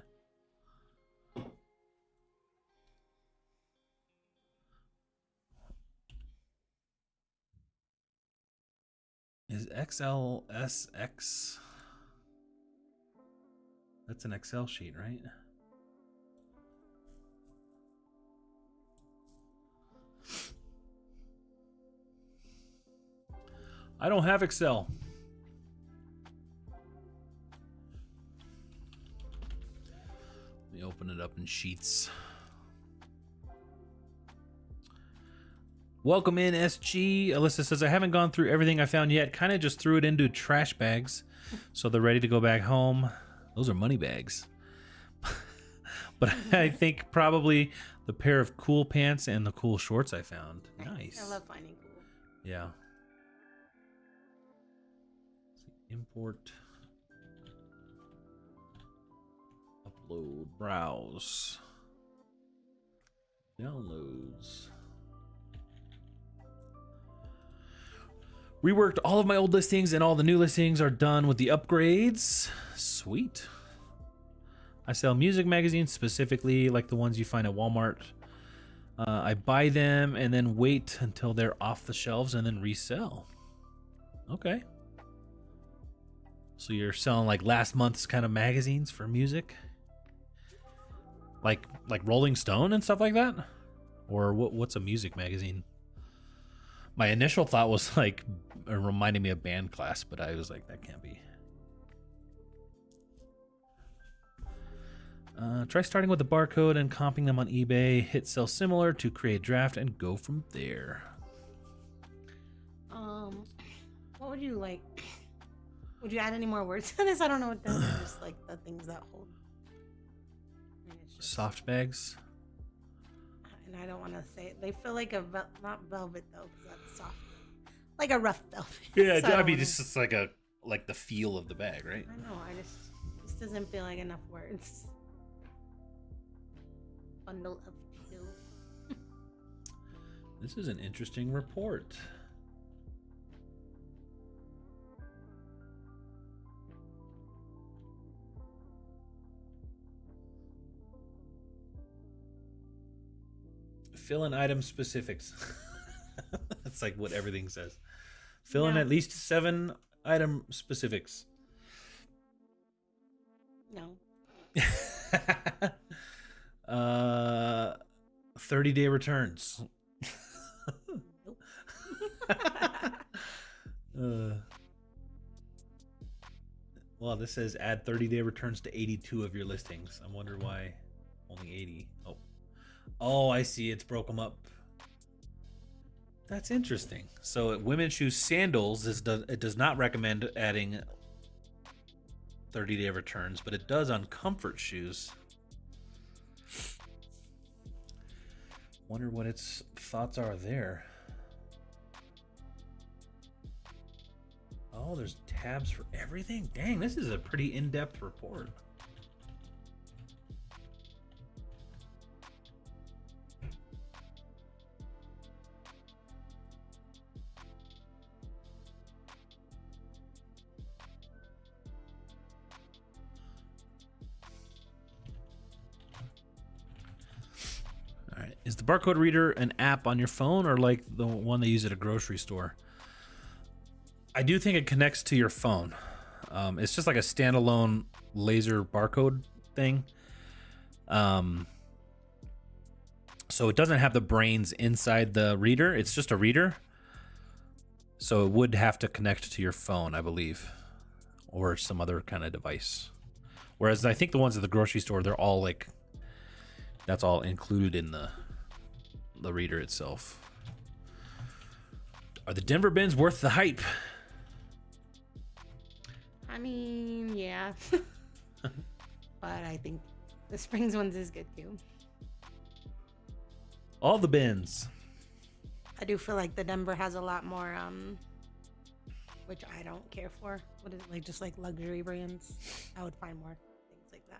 Is XLSX? That's an Excel sheet, right? I don't have Excel. Let me open it up in Sheets. Welcome in, SG. Alyssa says, I haven't gone through everything I found yet. Kind of just threw it into trash bags. So they're ready to go back home. Those are money bags. But I think probably the pair of cool pants and the cool shorts I found. Nice. I love finding cool. Yeah. Import. Upload, browse, downloads. Reworked all of my old listings and all the new listings are done with the upgrades. Sweet. I sell music magazines, specifically like the ones you find at Walmart. I buy them and then wait until they're off the shelves and then resell. Okay. So you're selling like last month's kind of magazines for music? Like Rolling Stone and stuff like that? Or what's a music magazine? My initial thought was like it reminded me of Band Class, but I was like, that can't be. Try starting with the barcode and comping them on eBay. Hit sell similar to create draft and go from there. What would you like? Would you add any more words to this? I don't know what those are. Just like the things that hold. I mean, Soft bags. And I don't want to say it. They feel like not velvet though, because that's soft. Like a rough velvet. Yeah, So I mean, it's just like the feel of the bag, right? I know. This doesn't feel like enough words. Bundle of two. This is an interesting report. Fill in item specifics. That's like what everything says. Fill in at least 7 item specifics. No. 30-day returns. Well, this says add 30-day returns to 82 of your listings. I wonder why only 80. Oh, I see. It's broke them up. That's interesting. So at women's shoes sandals, it does not recommend adding 30-day returns, but it does on comfort shoes. Wonder what its thoughts are there. Oh, there's tabs for everything? Dang, this is a pretty in-depth report. Is the barcode reader an app on your phone or like the one they use at a grocery store? I do think it connects to your phone. It's just like a standalone laser barcode thing. So it doesn't have the brains inside the reader. It's just a reader. So it would have to connect to your phone, I believe, or some other kind of device. Whereas I think the ones at the grocery store, they're all like, that's all included in the reader itself. Are the Denver bins worth the hype? I mean, yeah. But I think the Springs ones is good too. All the bins. I do feel like the Denver has a lot more, which I don't care for. What is it, like just like luxury brands? I would find more things like that.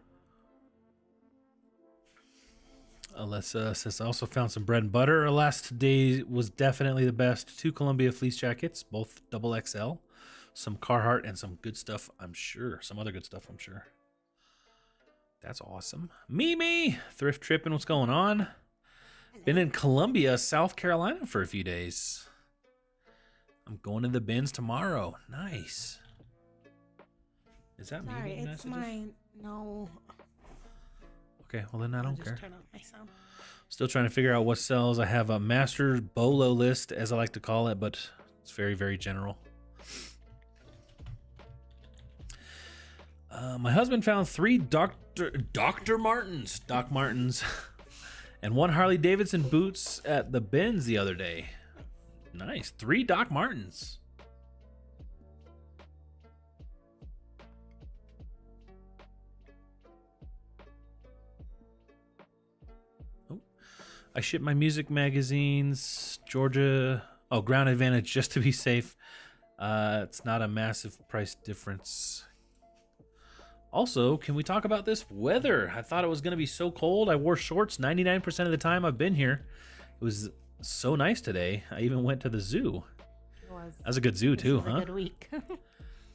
Alyssa says, I also found some bread and butter. Last day was definitely the best. 2 Columbia fleece jackets, both double XL. Some Carhartt and some good stuff, I'm sure. Some other good stuff, I'm sure. That's awesome. Mimi! Thrift tripping, what's going on? Been in Columbia, South Carolina for a few days. I'm going to the bins tomorrow. Nice. Is that Sorry, Mimi it's messages? mine. No. Okay, well then I don't care. Just turn off my sound. Still trying to figure out what sells. I have a master bolo list, as I like to call it, but it's very, very general. My husband found 3 Doc Martens, and 1 Harley Davidson boots at the bins the other day. Nice, 3 Doc Martens. I ship my music magazines, Georgia. Oh, Ground Advantage, just to be safe. It's not a massive price difference. Also, can we talk about this weather? I thought it was going to be so cold. I wore shorts 99% of the time I've been here. It was so nice today. I even went to the zoo. It was. That was a good zoo too, huh? A good week.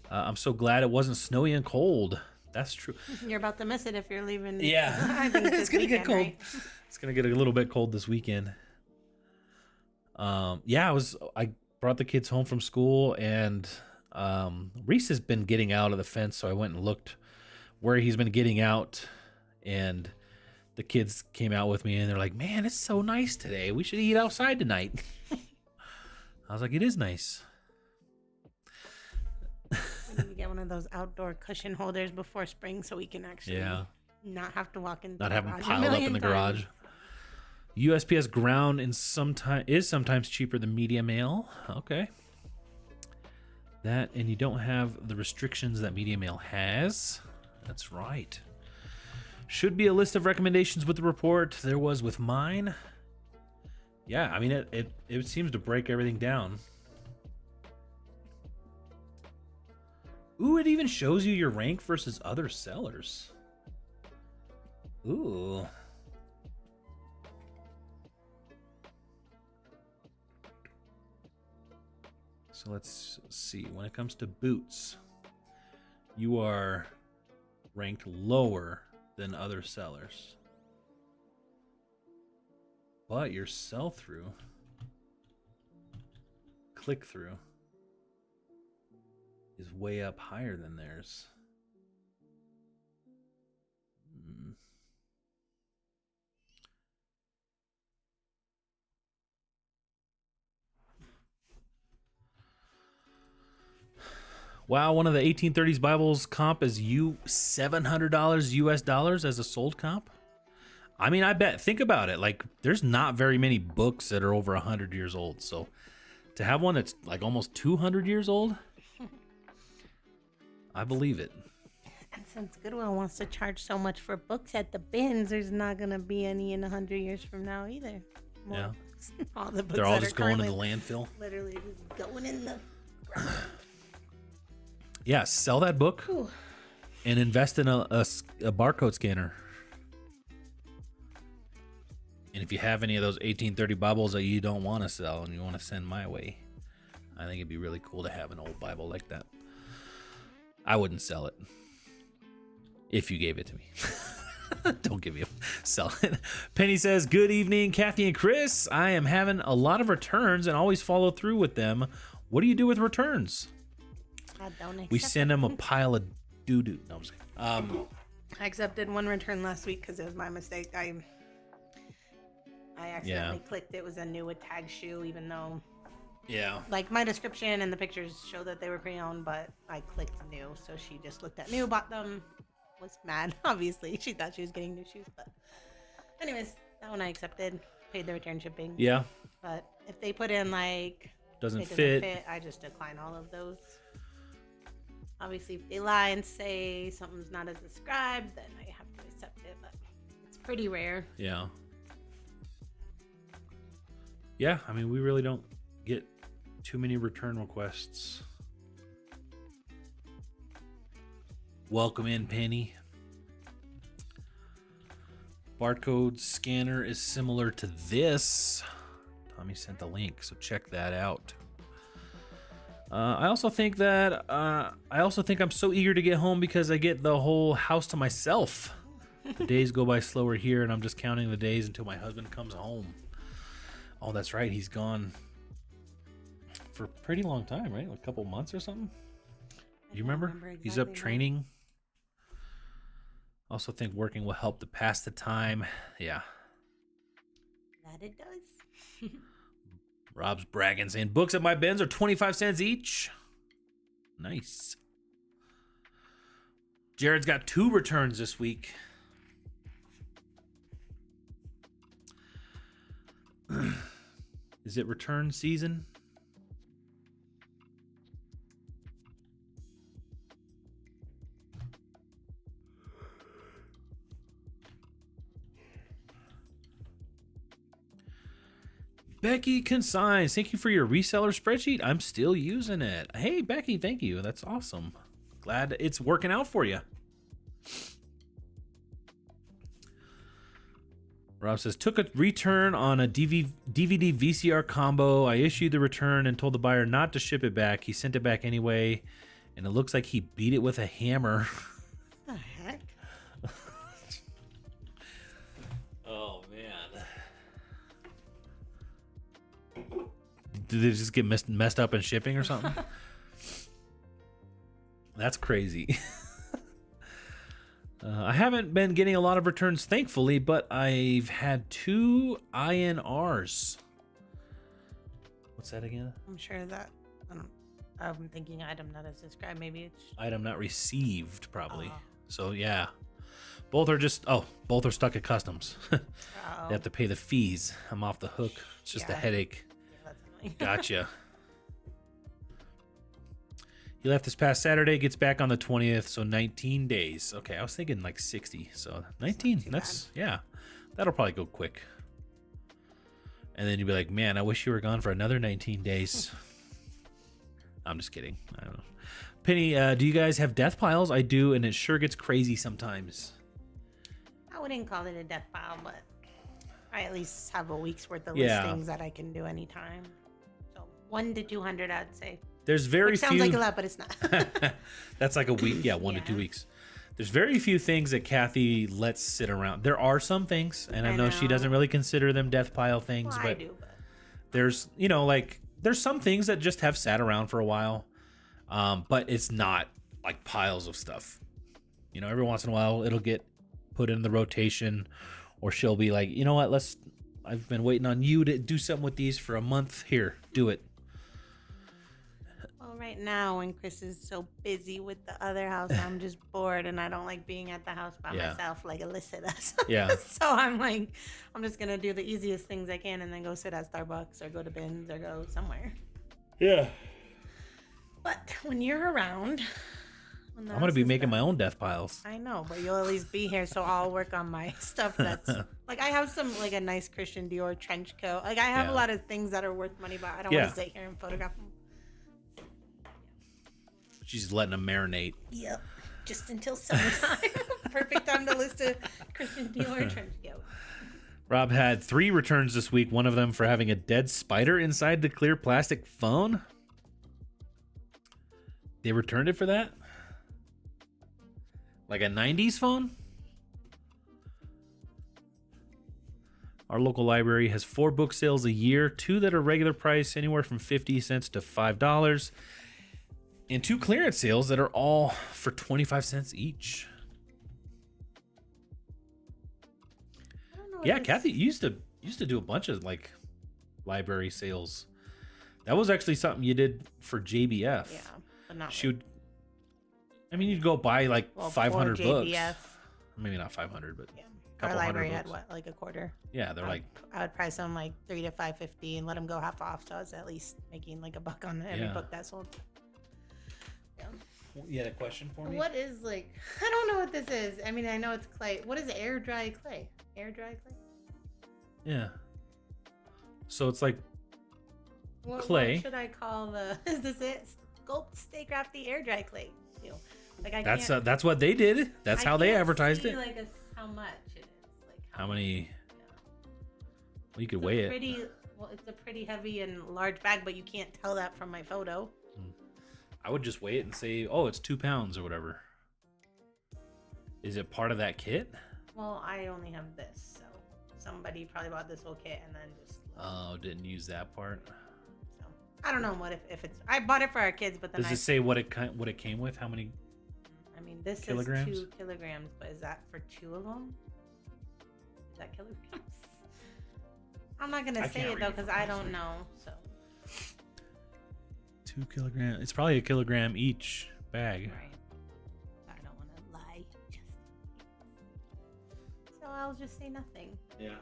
I'm so glad it wasn't snowy and cold. That's true. You're about to miss it if you're leaving. Yeah. I think It's going to get cold. Right? It's going to get a little bit cold this weekend. Yeah, I brought the kids home from school, and Reese has been getting out of the fence, so I went and looked where he's been getting out, and the kids came out with me, and they're like, man, it's so nice today. We should eat outside tonight. I was like, it is nice. We need to get one of those outdoor cushion holders before spring so we can actually not have to walk in. Not have them piled up in the garage. USPS ground is sometimes cheaper than media mail. Okay. That, and you don't have the restrictions that media mail has. That's right. Should be a list of recommendations with the report. There was with mine. Yeah, I mean, it seems to break everything down. Ooh, it even shows you your rank versus other sellers. Ooh. So let's see. When it comes to boots, you are ranked lower than other sellers. But your sell-through, click-through, is way up higher than theirs. Wow, one of the 1830s Bibles comp is $700 US dollars as a sold comp. I mean, I bet, think about it. Like, there's not very many books that are over 100 years old. So to have one that's like almost 200 years old, I believe it. And since Goodwill wants to charge so much for books at the bins, there's not going to be any in 100 years from now either. More Yeah. books. All the books They're all that just are going in the landfill. Literally just going in the ground. Yeah, sell that book Ooh. and invest in a barcode scanner. And if you have any of those 1830 Bibles that you don't want to sell and you want to send my way, I think it'd be really cool to have an old Bible like that. I wouldn't sell it if you gave it to me. Don't give me sell it. Penny says, good evening, Kathy and Chris. I am having a lot of returns and always follow through with them. What do you do with returns? We send them a pile of doo-doo. No, I'm just kidding. I accepted one return last week because it was my mistake. I accidentally clicked it was a new with tag shoe, even though like my description and the pictures show that they were pre-owned, but I clicked new, so she just looked at new, bought them, was mad. Obviously, she thought she was getting new shoes, but anyways, that one I accepted, paid the return shipping. Yeah, but if they put in like doesn't fit, I just decline all of those. Obviously, if they lie and say something's not as described, then I have to accept it, but it's pretty rare. Yeah. Yeah, I mean, we really don't get too many return requests. Welcome in, Penny. Barcode scanner is similar to this. Tommy sent the link, so check that out. I also think I'm so eager to get home because I get the whole house to myself. The days go by slower here, and I'm just counting the days until my husband comes home. Oh, that's right. He's gone for a pretty long time, right? Like a couple months or something. Do you remember? Exactly. He's up training. Also think working will help to pass the time. Yeah. That it does. Rob's bragging, saying books at my bins are 25 cents each. Nice. Jared's got 2 returns this week. Is it return season? Becky Consigns, thank you for your reseller spreadsheet. I'm still using it. Hey, Becky, thank you. That's awesome. Glad it's working out for you. Rob says, took a return on a DVD VCR combo. I issued the return and told the buyer not to ship it back. He sent it back anyway, and it looks like he beat it with a hammer. What the heck? Oh, man. Did it just get messed up in shipping or something? That's crazy. I haven't been getting a lot of returns, thankfully, but I've had 2 INRs. What's that again? I'm sure that I'm thinking item not as described. Maybe it's Item not received, probably. Oh. So yeah, both are stuck at customs. They have to pay the fees. I'm off the hook. It's just a headache. Yeah, that's annoying. Gotcha. He left this past Saturday, gets back on the 20th, so 19 days. Okay, I was thinking like 60, so 19. That's, yeah, that'll probably go quick. And then you'll be like, man, I wish you were gone for another 19 days. I'm just kidding. I don't know. Penny, do you guys have death piles? I do, and it sure gets crazy sometimes. I wouldn't call it a death pile, but I at least have a week's worth of Yeah. listings that I can do anytime. So 1 to 200, I'd say. There's very Which few. sounds like a lot, but it's not. That's like a week. Yeah, 1 to 2 weeks. There's very few things that Kathy lets sit around. There are some things, and I know she doesn't really consider them death pile things, Well, but I do, but there's, you know, like there's some things that just have sat around for a while, but it's not like piles of stuff. You know, every once in a while it'll get put in the rotation, or she'll be like, you know what, I've been waiting on you to do something with these for a month. Here, do it. right now when Chris is so busy with the other house, I'm just bored and I don't like being at the house by myself like Alyssa does. Yeah. So I'm like, I'm just going to do the easiest things I can and then go sit at Starbucks or go to Ben's or go somewhere. Yeah. But when you're around... I'm going to be making my own death piles. I know, but you'll at least be here, so I'll work on my stuff that's... like, I have some, like, a nice Christian Dior trench coat. Like, I have a lot of things that are worth money, but I don't want to sit here and photograph them. She's letting them marinate. Yep. Just until summertime. Perfect time to list a Christian Dior trench coat. Rob had 3 returns this week, one of them for having a dead spider inside the clear plastic phone. They returned it for that? Like a 90s phone? Our local library has 4 book sales a year, 2 that are regular price, anywhere from 50 cents to $5, and 2 clearance sales that are all for 25 cents each. Yeah, Kathy used to do a bunch of like library sales. That was actually something you did for JBF. Yeah, but not. She would. I mean, you'd go buy like 500 books. Maybe not 500, but yeah. Our library had what, like a quarter? Yeah, they're like. I would price them like $3 to $5.50 and let them go half off, so I was at least making like $1 on every book that sold. Yeah. You had a question for me? What is like? I don't know what this is. I mean, I know it's clay. What is air dry clay? Air dry clay? Yeah. So it's like What clay. should I call the? Is this it? Sculpt, stay crafty, air dry clay. Like I that's what they did. That's how they advertised it. Like how much it is. Like how many? Yeah. Well, you could weigh it. Well, it's a pretty heavy and large bag, but you can't tell that from my photo. I would just weigh it and say, oh, it's 2 pounds or whatever. Is it part of that kit? Well, I only have this, so somebody probably bought this whole kit and then just. Oh, didn't use that part. So I don't know what if it's. I bought it for our kids, but then does it say what it came with? How many? I mean, this kilograms? is 2 kilograms, but is that for 2 of them? Is that kilograms? I'm not gonna say it though because I don't know. So 2 kilograms. It's probably a kilogram each bag. Right. I don't want to lie. So I'll just say nothing. Yeah.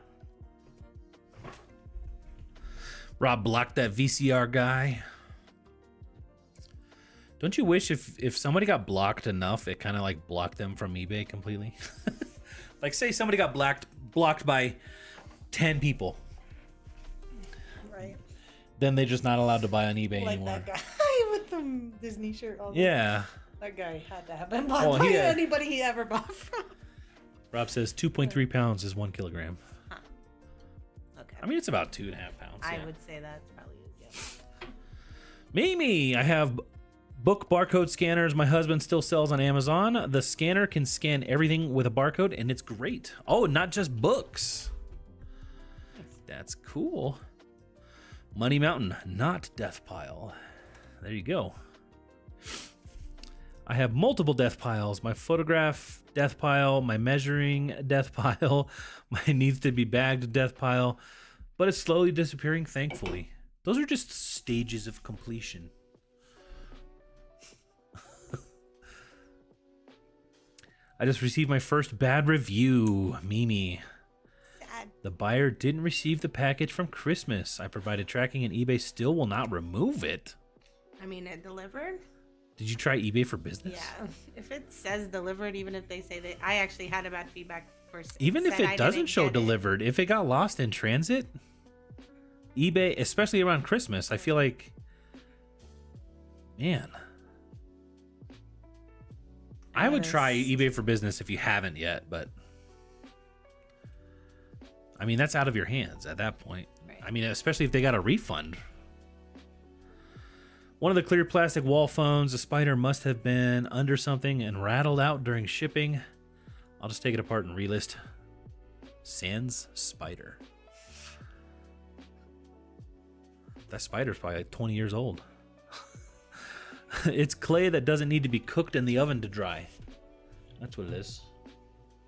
Rob blocked that VCR guy. Don't you wish if somebody got blocked enough, it kind of like blocked them from eBay completely? Like say somebody got blocked by 10 people. Right. Then they're just not allowed to buy on eBay like anymore. Like that guy with the Disney shirt on. Yeah. That guy had to have been bought Oh, by yeah. anybody he ever bought from. Rob says 2.3 pounds is 1 kilogram. Huh. Okay. I mean, it's about 2.5 pounds. I yeah. would say that's probably yeah. Mimi, I have book barcode scanners my husband still sells on Amazon. The scanner can scan everything with a barcode, and it's great. Oh, not just books. That's cool. Money Mountain, not Death Pile. There you go. I have multiple death piles. My photograph death pile, my measuring death pile, my needs to be bagged death pile, but it's slowly disappearing, thankfully. Those are just stages of completion. I just received my first bad review, Mimi. Sad. The buyer didn't receive the package from Christmas. I provided tracking and eBay still will not remove it. I mean, it delivered. Did you try eBay for Business? Yeah, if it says delivered, even if they say that, I actually had a bad feedback for. Even if it doesn't show delivered, if it got lost in transit, eBay, especially around Christmas, I feel like, man, I would try eBay for Business if you haven't yet, but I mean, that's out of your hands at that point. Right. I mean, especially if they got a refund. One of the clear plastic wall phones, the spider must have been under something and rattled out during shipping. I'll just take it apart and relist. Sans spider. That spider's probably like 20 years old. It's clay that doesn't need to be cooked in the oven to dry. That's what it is.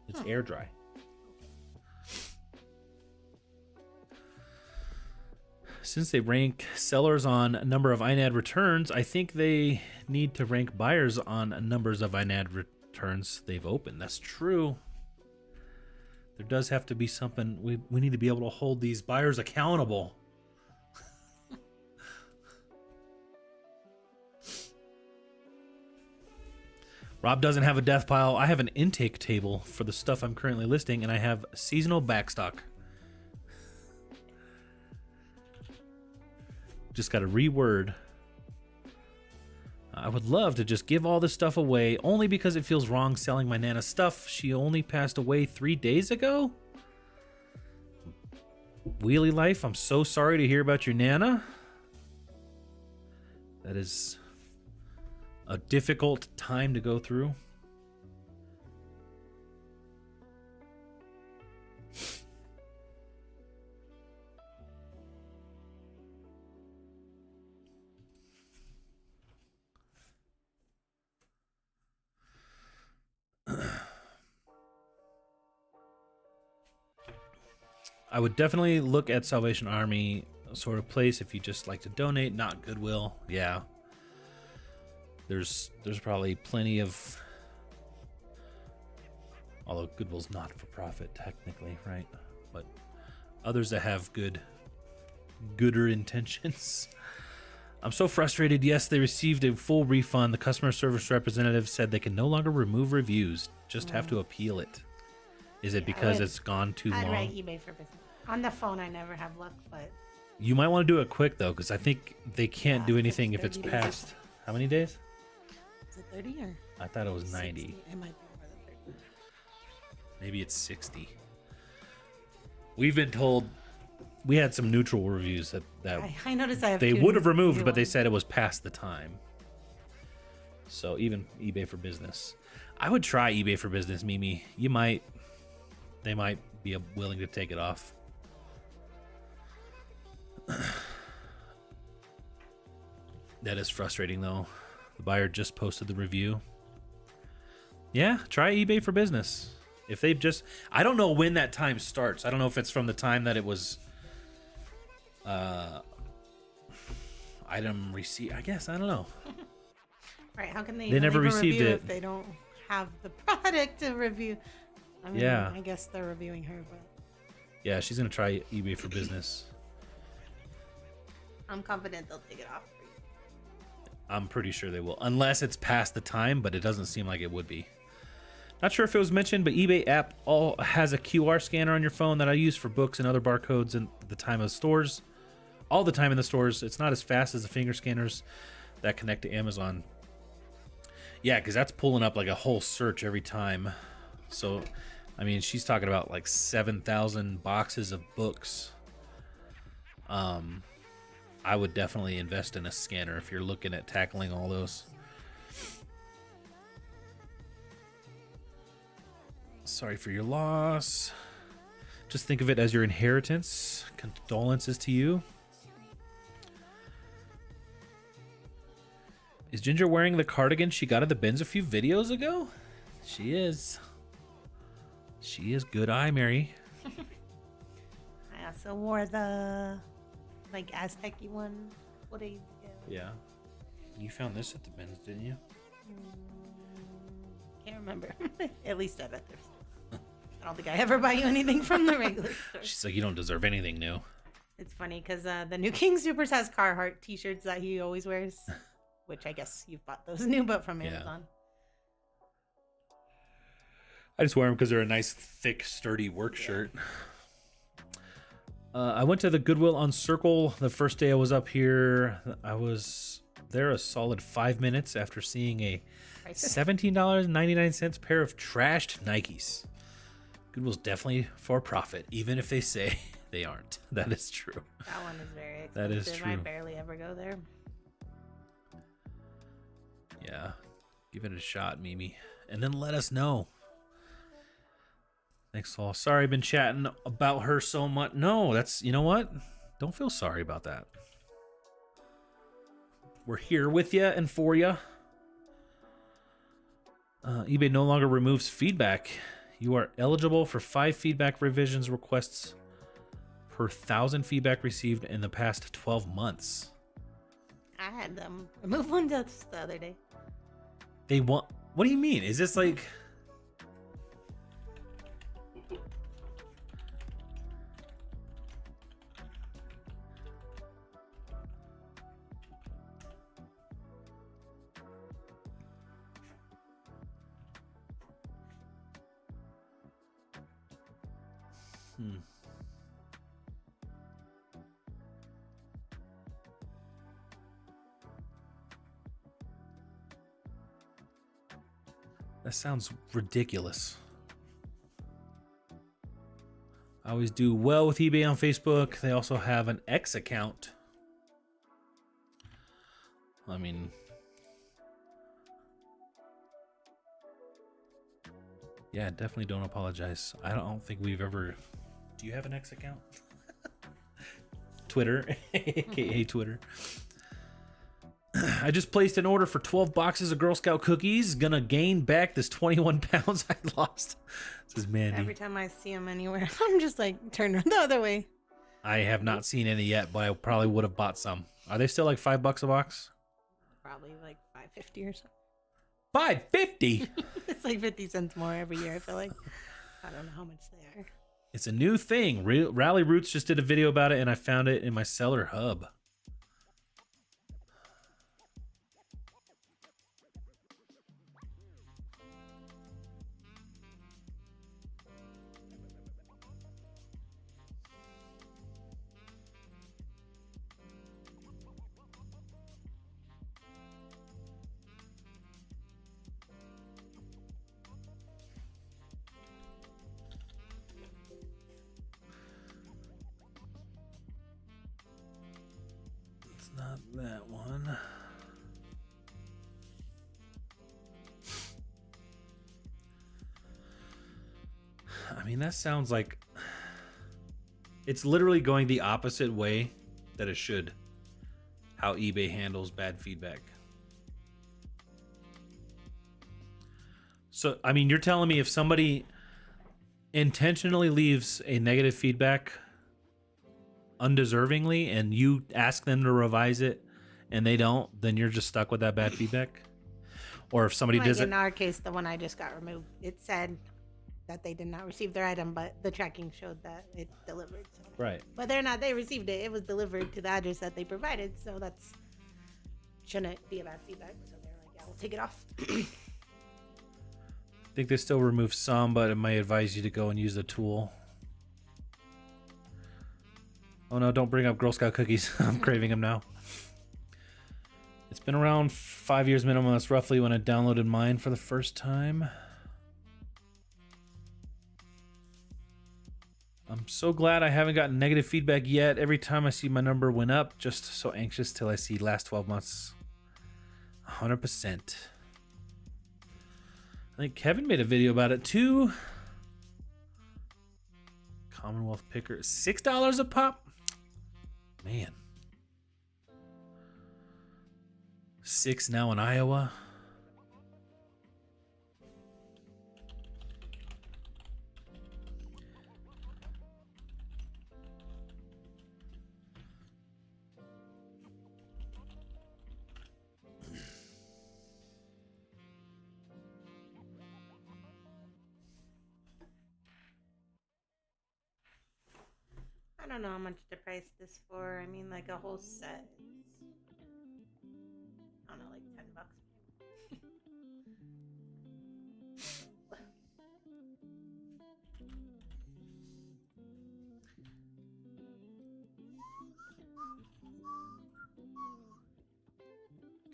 It's air dry. Since they rank sellers on number of INAD returns, I think they need to rank buyers on numbers of INAD returns they've opened. That's true. There does have to be something. We need to be able to hold these buyers accountable. Rob doesn't have a death pile. I have an intake table for the stuff I'm currently listing, and I have seasonal backstock. Just got to reword. I would love to just give all this stuff away, only because it feels wrong selling my Nana stuff. She only passed away 3 days ago. Wheelie Life, I'm so sorry to hear about your Nana. That is a difficult time to go through. I would definitely look at Salvation Army sort of place if you just like to donate, not Goodwill. Yeah. There's probably plenty of, although Goodwill's not for profit technically, right? But others that have gooder intentions. I'm so frustrated. Yes, they received a full refund. The customer service representative said they can no longer remove reviews, just have to appeal it. Is it because it's gone too long? I'd write eBay for Business. On the phone, I never have luck, but You might want to do it quick though, because I think they can't do anything if it's 30 days. past. How many days? is it 30 or I thought it was 90. 60? It might be more than 30. Maybe it's 60. We've been told we had some neutral reviews that I noticed I have they two would have removed, new but they ones. said it was past the time. So even eBay for Business. I would try eBay for Business, Mimi. They might be willing to take it off. That is frustrating though. The buyer just posted the review. Yeah, try eBay for Business. If they've just, I don't know when that time starts. I don't know if it's from the time that it was item receipt. I guess, I don't know. Right, how can they never leave a received review it. if they don't have the product to review? I mean, Yeah. I guess they're reviewing her, but Yeah, she's gonna try eBay for Business. I'm confident they'll take it off for you. I'm pretty sure they will, unless it's past the time, but it doesn't seem like it would be. Not sure if it was mentioned, but eBay app has a QR scanner on your phone that I use for books and other barcodes and the time of stores. All the time in the stores. It's not as fast as the finger scanners that connect to Amazon. Yeah, because that's pulling up like a whole search every time. So, I mean, she's talking about like 7,000 boxes of books. I would definitely invest in a scanner if you're looking at tackling all those. Sorry for your loss. Just think of it as your inheritance. Condolences to you. Is Ginger wearing the cardigan she got at the bins a few videos ago? She is. She is. Good eye, Mary. I also wore the like Aztec-y one. What days ago? Yeah. You found this at the bins, didn't you? Can't remember. At least I bet there's. I don't think I ever buy you anything from the regular store. She's like, you don't deserve anything new. It's funny because the new King Supers has Carhartt t-shirts that he always wears, which I guess you've bought those new, but from Amazon. I just wear them because they're a nice, thick, sturdy work shirt. I went to the Goodwill on Circle the first day I was up here. I was there a solid 5 minutes after seeing a $17.99 pair of trashed Nikes. Goodwill's definitely for profit, even if they say they aren't. That is true. That one is very expensive. That is true. I barely ever go there. Yeah. Give it a shot, Mimi. And then let us know. Thanks, all. Sorry, I've been chatting about her so much. No, that's, you know what? Don't feel sorry about that. We're here with you and for you. eBay no longer removes feedback. You are eligible for 5 feedback revisions requests per 1,000 feedback received in the past 12 months. I had them remove one just the other day. They want... What do you mean? Is this like... That sounds ridiculous. I always do well with eBay on Facebook. They also have an X account. I mean... Yeah, definitely don't apologize. I don't think we've ever... Do you have an X account? Twitter, aka Twitter. I just placed an order for 12 boxes of Girl Scout cookies. Gonna gain back this 21 pounds I lost. This is Mandy. Every time I see them anywhere, I'm just like, turn the other way. I have not seen any yet, but I probably would have bought some. Are they still like $5 a box? Probably like $5.50 or something. $5.50? It's like 50 cents more every year, I feel like. I don't know how much they are. It's a new thing. Rally Roots just did a video about it, and I found it in my seller hub. Not that one. I mean, that sounds like it's literally going the opposite way that it should. How eBay handles bad feedback. So, I mean, you're telling me if somebody intentionally leaves a negative feedback undeservingly and you ask them to revise it and they don't, then you're just stuck with that bad feedback? Or if somebody does it... In our case, the one I just got removed, it said that they did not receive their item, but the tracking showed that it delivered. So. Right. But they received it. It was delivered to the address that they provided, so that's shouldn't be a bad feedback. So they're like, yeah, we'll take it off. I think they still remove some, but it may advise you to go and use the tool. Oh no, don't bring up Girl Scout cookies. I'm craving them now. been around 5 years minimum. That's roughly when I downloaded mine for the first time. I'm so glad I haven't gotten negative feedback yet. Every time I see my number went up, just so anxious till I see last 12 months. 100%. I think Kevin made a video about it too. Commonwealth Picker, $6 a pop? Man. 6 now in Iowa. I don't know how much to price this for. I mean, like a whole set. I don't know, like $10.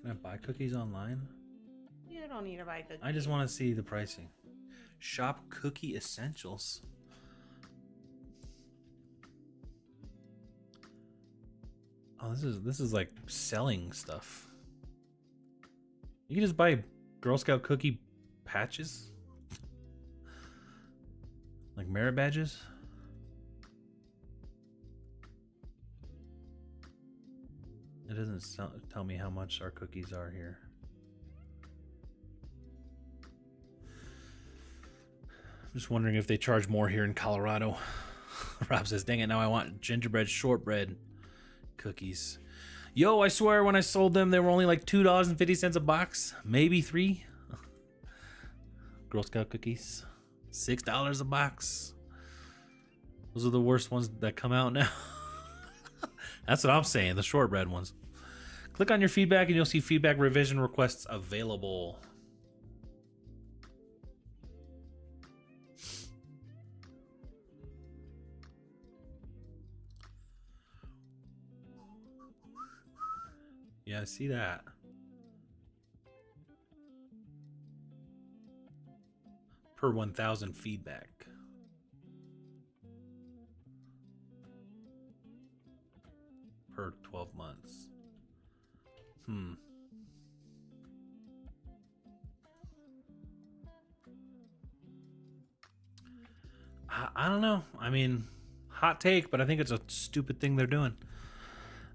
Can I buy cookies online? You don't need to buy cookies. I just want to see the pricing. Shop cookie essentials. Oh, this is like selling stuff. You can just buy Girl Scout cookie patches, like merit badges. It doesn't tell me how much our cookies are here. I'm just wondering if they charge more here in Colorado. Rob says, "Dang it! Now I want gingerbread shortbread cookies." Yo, I swear when I sold them, they were only like $2.50 a box, maybe $3. Girl Scout cookies, $6 a box. Those are the worst ones that come out now. That's what I'm saying, the shortbread ones. Click on your feedback and you'll see feedback revision requests available. Yeah, I see that. Per 1,000 feedback. Per 12 months. I don't know. I mean, hot take, but I think it's a stupid thing they're doing.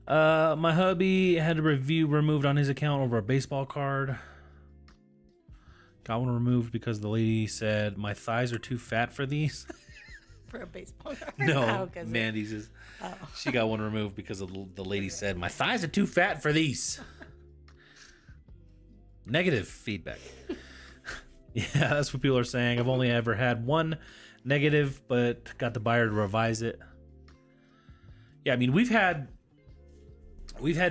My hubby had a review removed on his account over a baseball card. Got one removed because the lady said, "My thighs are too fat for these." For a baseball card? No, Mandy's is. Oh. She got one removed because of the lady said, "My thighs are too fat for these." Negative feedback. Yeah, that's what people are saying. I've only ever had one negative, but got the buyer to revise it. Yeah, I mean, we've had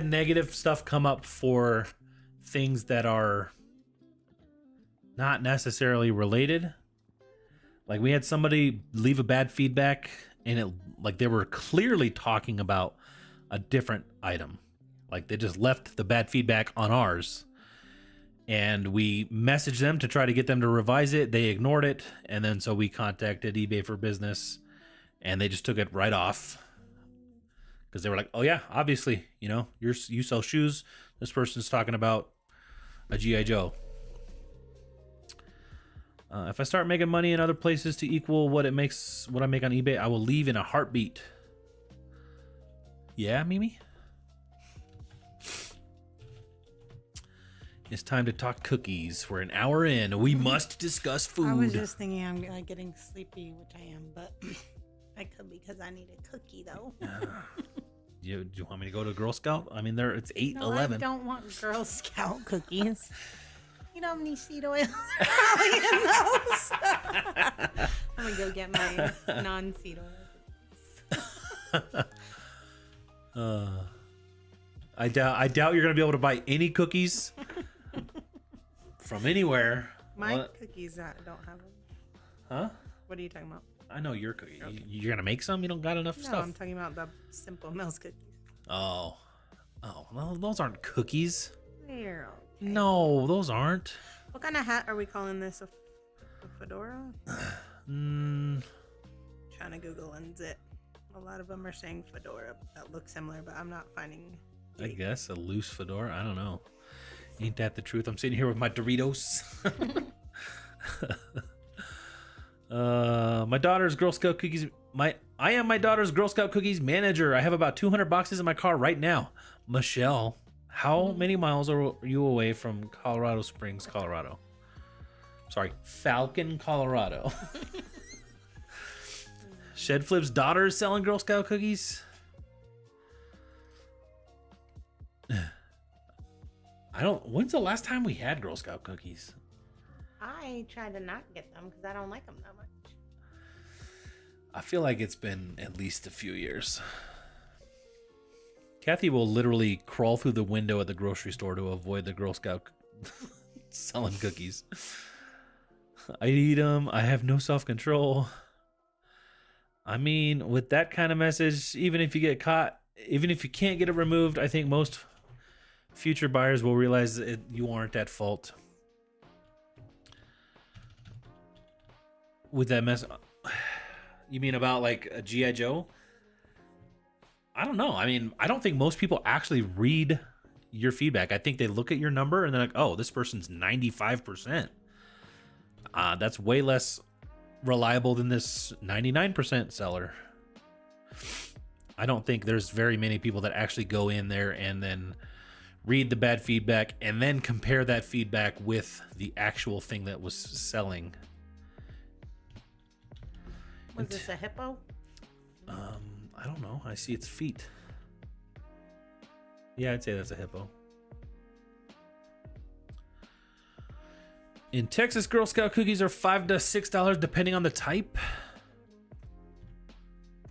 negative stuff come up for things that are not necessarily related. Like we had somebody leave a bad feedback and it like they were clearly talking about a different item. Like they just left the bad feedback on ours. And we messaged them to try to get them to revise it. They ignored it. And then so we contacted eBay for Business and they just took it right off. Because they were like, "Oh yeah, obviously, you know, you sell shoes. This person's talking about a G.I. Joe." If I start making money in other places to equal what I make on eBay, I will leave in a heartbeat. Yeah, Mimi? It's time to talk cookies. We're an hour in. We must discuss food. I was just thinking I'm getting sleepy, which I am, but I could because I need a cookie though. Do you want me to go to Girl Scout? I mean, it's 8:11. No, I don't want Girl Scout cookies. You know how many seed oils are probably in those? I'm gonna go get my non-seed oil. I doubt you're gonna be able to buy any cookies from anywhere. My cookies that don't have them. Huh? What are you talking about? I know your cookies. Okay. You're gonna make some? You don't got enough stuff. No, I'm talking about the Simple Mills cookies. Oh, well, those aren't cookies. We're okay. No, those aren't. What kind of hat are we calling this? A fedora? Mm, Trying to Google it. A lot of them are saying fedora that look similar, but I'm not finding. I guess a loose fedora. I don't know. Ain't that the truth? I'm sitting here with my Doritos. My daughter's Girl Scout cookies. I am my daughter's Girl Scout cookies manager. I have about 200 boxes in my car right now. Michelle, how many miles are you away from Colorado Springs, Colorado? Sorry, Falcon, Colorado. Shed Flip's daughter is selling Girl Scout cookies. When's the last time we had Girl Scout cookies? I try to not get them because I don't like them that much. I feel like it's been at least a few years. Kathy will literally crawl through the window at the grocery store to avoid the Girl Scout selling cookies. I eat them. I have no self-control. I mean, with that kind of message, even if you get caught, even if you can't get it removed, I think most future buyers will realize that you aren't at fault. With that mess, you mean about like a G.I. Joe? I don't know. I mean, I don't think most people actually read your feedback. I think they look at your number and they're like, oh, this person's 95%. That's way less reliable than this 99% seller. I don't think there's very many people that actually go in there and then read the bad feedback and then compare that feedback with the actual thing that was selling. Was this a hippo? I don't know. I see its feet. Yeah, I'd say that's a hippo. In Texas, Girl Scout cookies are $5 to $6 depending on the type.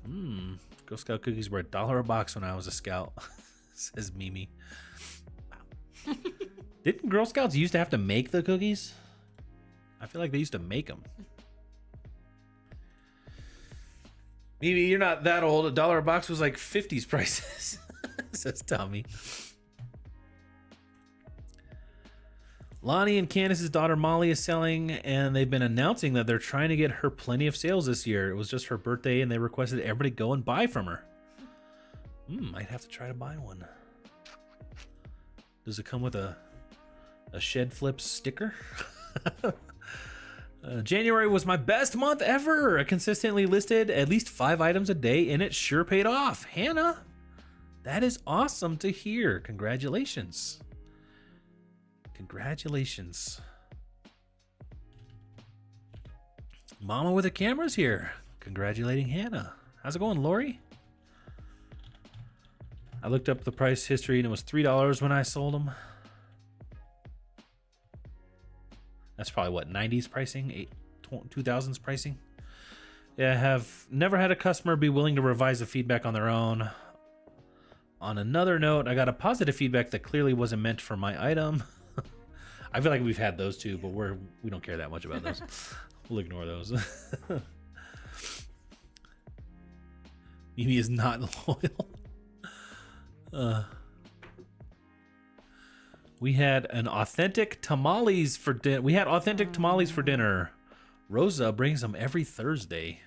Girl Scout cookies were $1 a box when I was a scout, says Mimi. Wow. Didn't Girl Scouts used to have to make the cookies? I feel like they used to make them. Mimi, you're not that old. $1 a box was like 50s prices, says Tommy. Lonnie and Candace's daughter Molly is selling, and they've been announcing that they're trying to get her plenty of sales this year. It was just her birthday, and they requested everybody go and buy from her. Might have to try to buy one. Does it come with a Shed Flip sticker? January was my best month ever. I consistently listed at least 5 items a day, and it sure paid off. Hannah, that is awesome to hear. Congratulations. Congratulations. Mama with the camera's here. Congratulating Hannah. How's it going, Lori? I looked up the price history and it was $3 when I sold them. That's probably what, 90s pricing, 2000s pricing. Yeah, I have never had a customer be willing to revise the feedback on their own. On another note, I got a positive feedback that clearly wasn't meant for my item. I feel like we've had those too, but we don't care that much about those. We'll ignore those. Mimi is not loyal. We had authentic tamales for dinner. Rosa brings them every Thursday.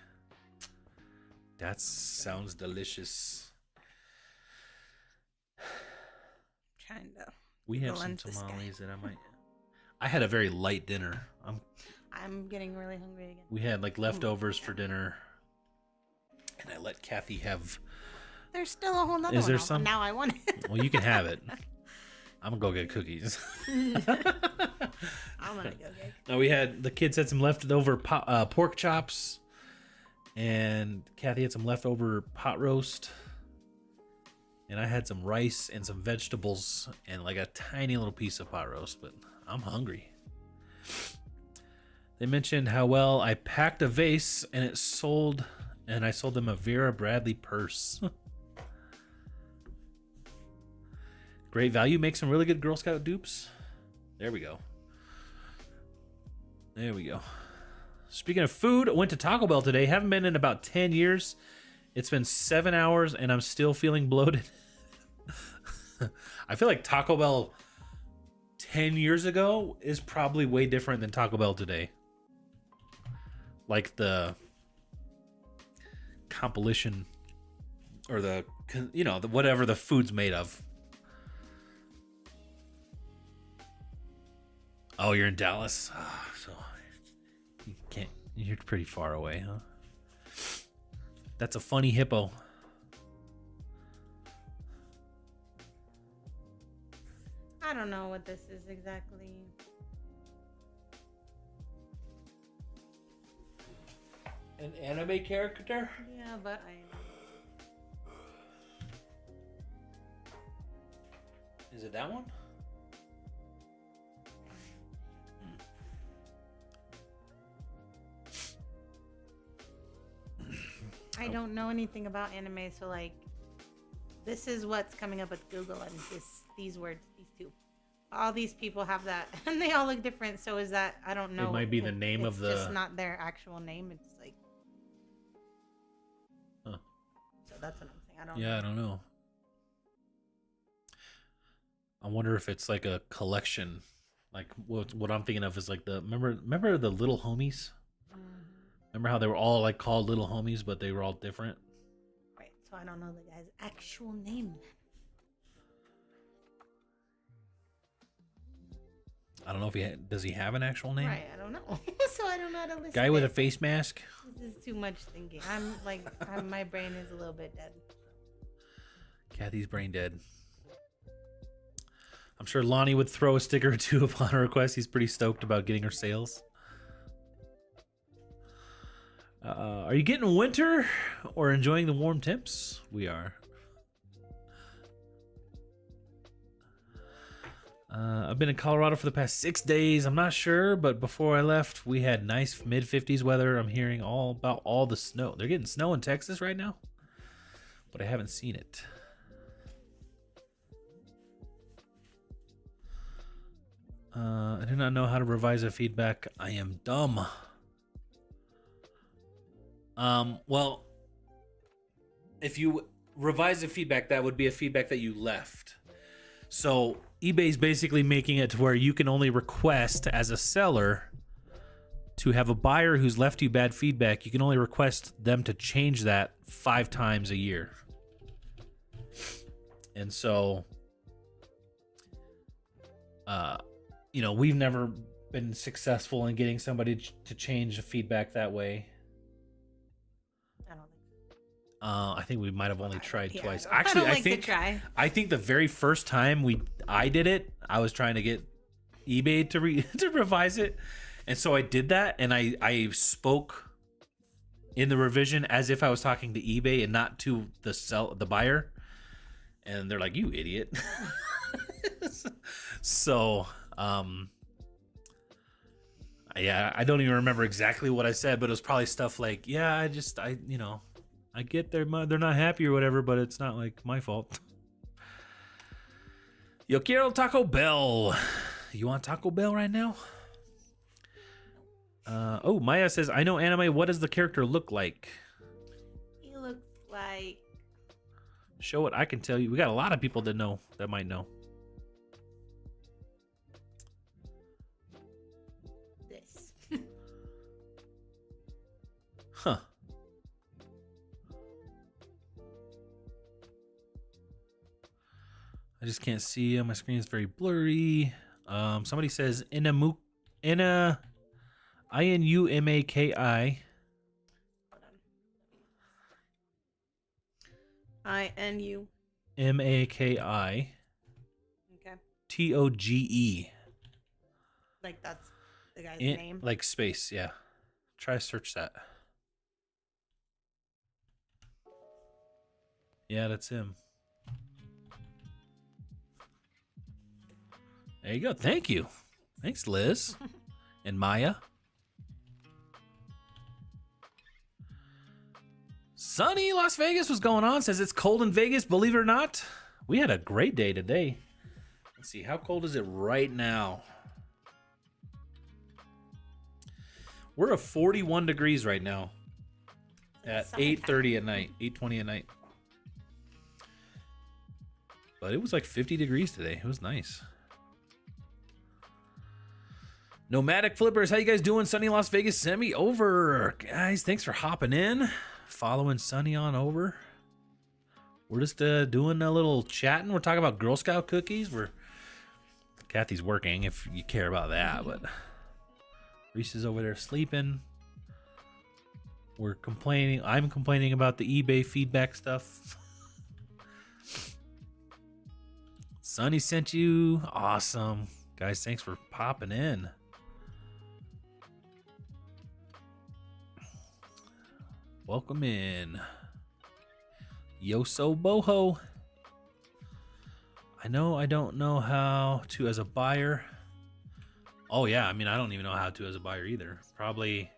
That sounds delicious. We have some tamales that I had a very light dinner. I'm getting really hungry again. We had like leftovers for dinner, and I let Kathy have. There's still a whole nother one. Is there some? Now I want it. Well, you can have it. I'm gonna go get cookies. I'm gonna go get. No, the kids had some leftover pork chops, and Kathy had some leftover pot roast, and I had some rice and some vegetables and like a tiny little piece of pot roast. But I'm hungry. They mentioned how well I packed a vase and I sold them a Vera Bradley purse. Great value, make some really good Girl Scout dupes. There we go. There we go. Speaking of food, I went to Taco Bell today. Haven't been in about 10 years. It's been 7 hours and I'm still feeling bloated. I feel like Taco Bell 10 years ago is probably way different than Taco Bell today. Like the compilation or the whatever the food's made of. Oh, you're in Dallas? Oh, so you can't, you're pretty far away, huh? That's a funny hippo. I don't know what this is exactly. An anime character? Yeah, but Is it that one? I don't know anything about anime, so like, this is what's coming up with Google, and these words, these two. All these people have that, and they all look different. So is that, I don't know. It might be the name of the. It's just not their actual name. It's like. Huh. So that's what I'm saying. I don't know. Yeah, I don't know. I wonder if it's like a collection. Like what I'm thinking of is like the remember the little homies. Remember how they were all like called little homies, but they were all different? Right. So I don't know the guy's actual name. I don't know if does he have an actual name? Right. I don't know. So I don't know how to listen. Guy with a face mask. This is too much thinking. I'm like, my brain is a little bit dead. Kathy's brain dead. I'm sure Lonnie would throw a sticker or two upon her request. He's pretty stoked about getting her sales. Are you getting winter or enjoying the warm temps? We are. I've been in Colorado for the past 6 days. I'm not sure, but before I left, we had nice mid-50s weather. I'm hearing all about all the snow. They're getting snow in Texas right now, but I haven't seen it. I do not know how to revise a feedback. I am dumb. Well, if you revise the feedback, that would be a feedback that you left. So eBay's basically making it to where you can only request as a seller to have a buyer who's left you bad feedback. You can only request them to change that 5 times a year. And so, we've never been successful in getting somebody to change the feedback that way. I think we might have only tried twice. Actually, I think the very first time I did it, I was trying to get eBay to revise it, and so I did that, and I spoke in the revision as if I was talking to eBay and not to the buyer, and they're like, "You idiot." So, yeah, I don't even remember exactly what I said, but it was probably stuff like, "Yeah, I get they're not happy or whatever, but it's not like my fault." Yo quiero Taco Bell. You want Taco Bell right now? Maya says, I know anime. What does the character look like? He looks like... Show it. I can tell you. We got a lot of people that might know. This. Huh. I just can't see. My screen is very blurry. Somebody says Inumaki. INU. Maki. Okay. TOGE. Like that's the guy's name. Like space, yeah. Try to search that. Yeah, that's him. There you go. Thank you. Thanks, Liz. And Maya. Sunny Las Vegas was going on. Says it's cold in Vegas. Believe it or not, we had a great day today. Let's see. How cold is it right now? We're at 41 degrees right now at 8:30 at night, 8:20 at night. But it was like 50 degrees today. It was nice. Nomadic Flippers, how you guys doing? Sunny Las Vegas sent me over. Guys, thanks for hopping in. Following Sunny on over. We're just doing a little chatting. We're talking about Girl Scout cookies. Kathy's working, if you care about that, but Reese is over there sleeping. We're complaining. I'm complaining about the eBay feedback stuff. Sunny sent you. Awesome. Guys, thanks for popping in. Welcome in. Yoso boho. I don't know how to as a buyer. Oh yeah, I mean, I don't even know how to as a buyer either. Probably.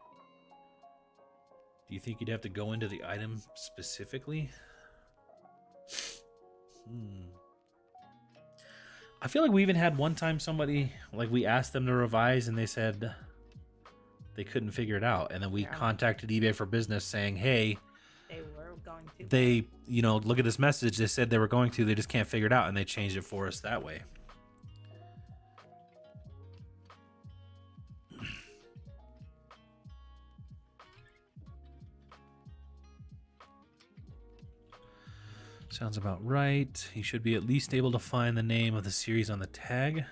Do you think you'd have to go into the item specifically? I feel like we even had one time somebody, like we asked them to revise and they said they couldn't figure it out. And then we contacted eBay for Business saying, hey, They were going to. they, look at this message. They said they were going to, they just can't figure it out. And they changed it for us that way. Sounds about right. You should be at least able to find the name of the series on the tag.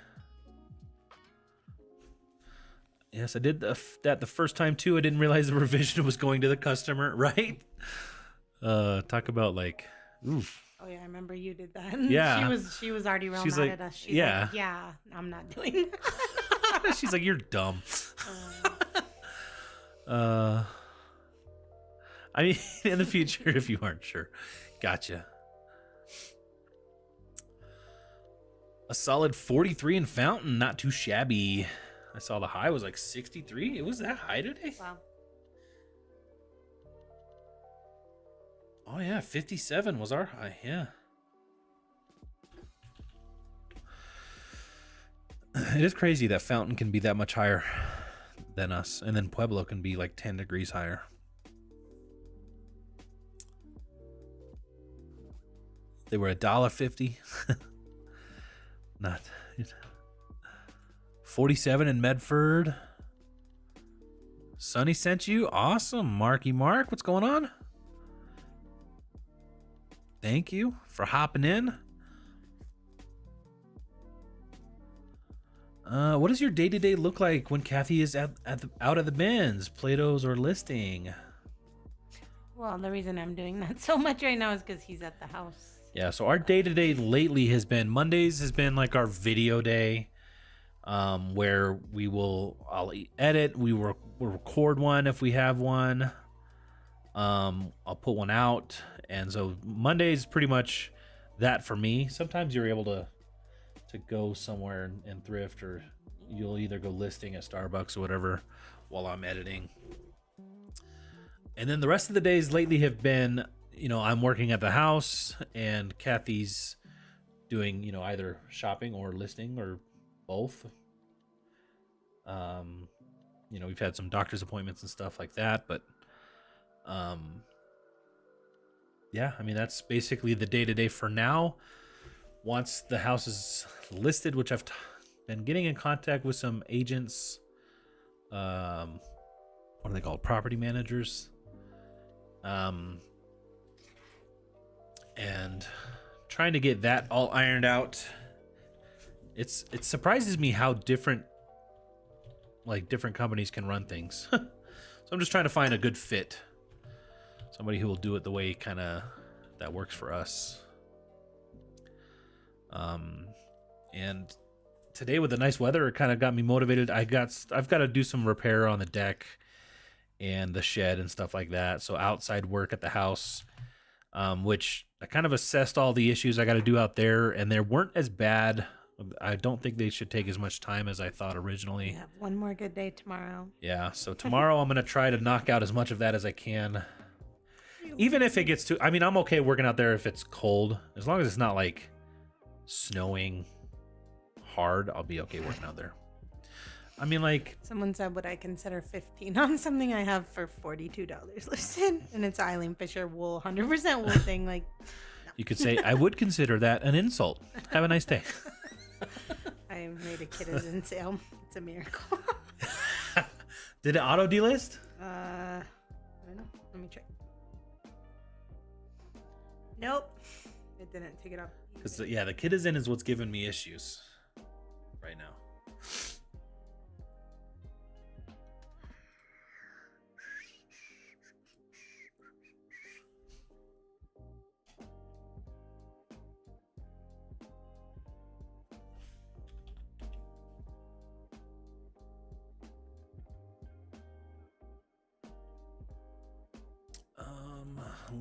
Yes, I did that the first time too. I didn't realize the revision was going to the customer, right? Talk about like, oof. Oh yeah, I remember you did that. Yeah. She was already real She's mad like, at us. She's yeah. like, yeah, I'm not doing that. She's like, you're dumb. I mean, in the future, if you aren't sure. Gotcha. A solid 43 in Fountain, not too shabby. I saw the high was like 63. It was that high today? Wow. Oh yeah, 57 was our high, yeah. It is crazy that Fountain can be that much higher than us, and then Pueblo can be like 10 degrees higher. They were $1.50. Not 47 in Medford. Sunny sent you. Awesome. Marky Mark, what's going on? Thank you for hopping in. What does your day-to-day look like when Kathy is out of the bins, Plato's, or listing? Well, the reason I'm doing that so much right now is because he's at the house. Yeah, so our day-to-day lately has been, Mondays has been like our video day, where I'll edit, we'll record one if we have one. I'll put one out, and so Monday's pretty much that for me. Sometimes you're able to go somewhere and thrift, or you'll either go listing at Starbucks or whatever while I'm editing. And then the rest of the days lately have been, I'm working at the house and Kathy's doing, either shopping or listing or both. We've had some doctor's appointments and stuff like that, but yeah, I mean, that's basically the day-to-day for now. Once the house is listed, which I've been getting in contact with some agents, what are they called? Property managers. And trying to get that all ironed out. It surprises me how different companies can run things. So I'm just trying to find a good fit. Somebody who will do it the way that works for us. And today with the nice weather, it kind of got me motivated. I've got to do some repair on the deck and the shed and stuff like that. So outside work at the house, which I kind of assessed all the issues I got to do out there, and they weren't as bad. I don't think they should take as much time as I thought originally. We have one more good day tomorrow. Yeah, so tomorrow I'm going to try to knock out as much of that as I can. Even if it gets too... I mean, I'm okay working out there if it's cold. As long as it's not like snowing hard, I'll be okay working out there. I mean, like... Someone said, would I consider 15 on something I have for $42 listed? And it's Eileen Fisher wool, 100% wool thing. Like, no. You could say, I would consider that an insult. Have a nice day. I made a kit as in sale. It's a miracle. Did it auto delist? I don't know. Let me check. Nope. It didn't take it off. Because yeah, the kid is in is what's giving me issues right now.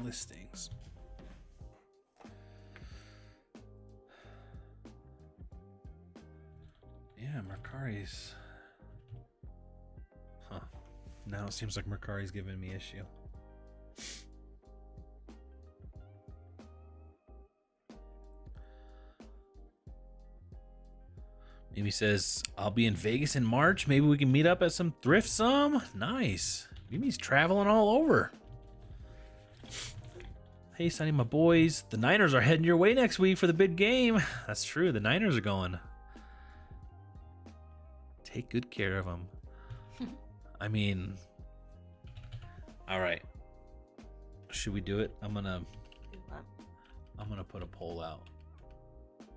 Listings. Yeah, Mercari's. Huh. Now it seems like Mercari's giving me issue. Maybe says, I'll be in Vegas in March. Maybe we can meet up at some thrift some. Nice. Mimi's traveling all over. Hey, Sonny, my boys. The Niners are heading your way next week for the big game. That's true. The Niners are going. Take good care of them. I mean, all right. Should we do it? I'm gonna put a poll out.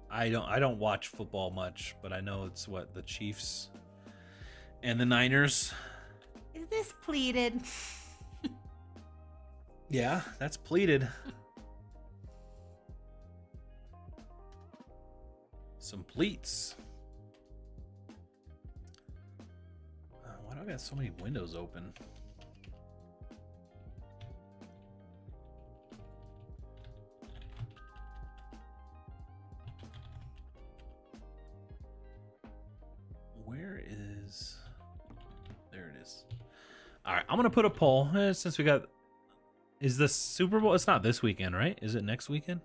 I don't watch football much, but I know it's what the Chiefs and the Niners. Is this pleated? Yeah, that's pleated. Some pleats. Why do I got so many windows open? Where is... There it is. All right, I'm going to put a poll since we got... Is the Super Bowl? It's not this weekend, right? Is it next weekend?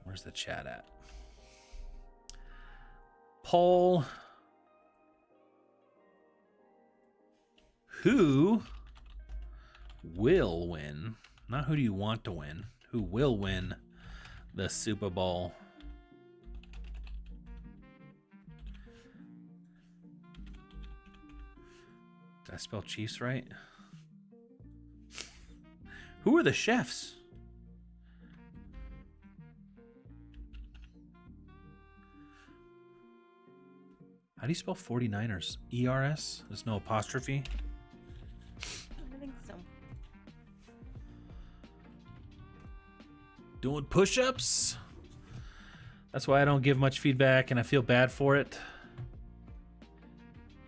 Where's the chat at? Poll. Who will win? Not who do you want to win. Who will win the Super Bowl? Did I spell Chiefs right? Who are the chefs? How do you spell 49ers? E-R-S? There's no apostrophe? I think so. Doing push-ups? That's why I don't give much feedback and I feel bad for it.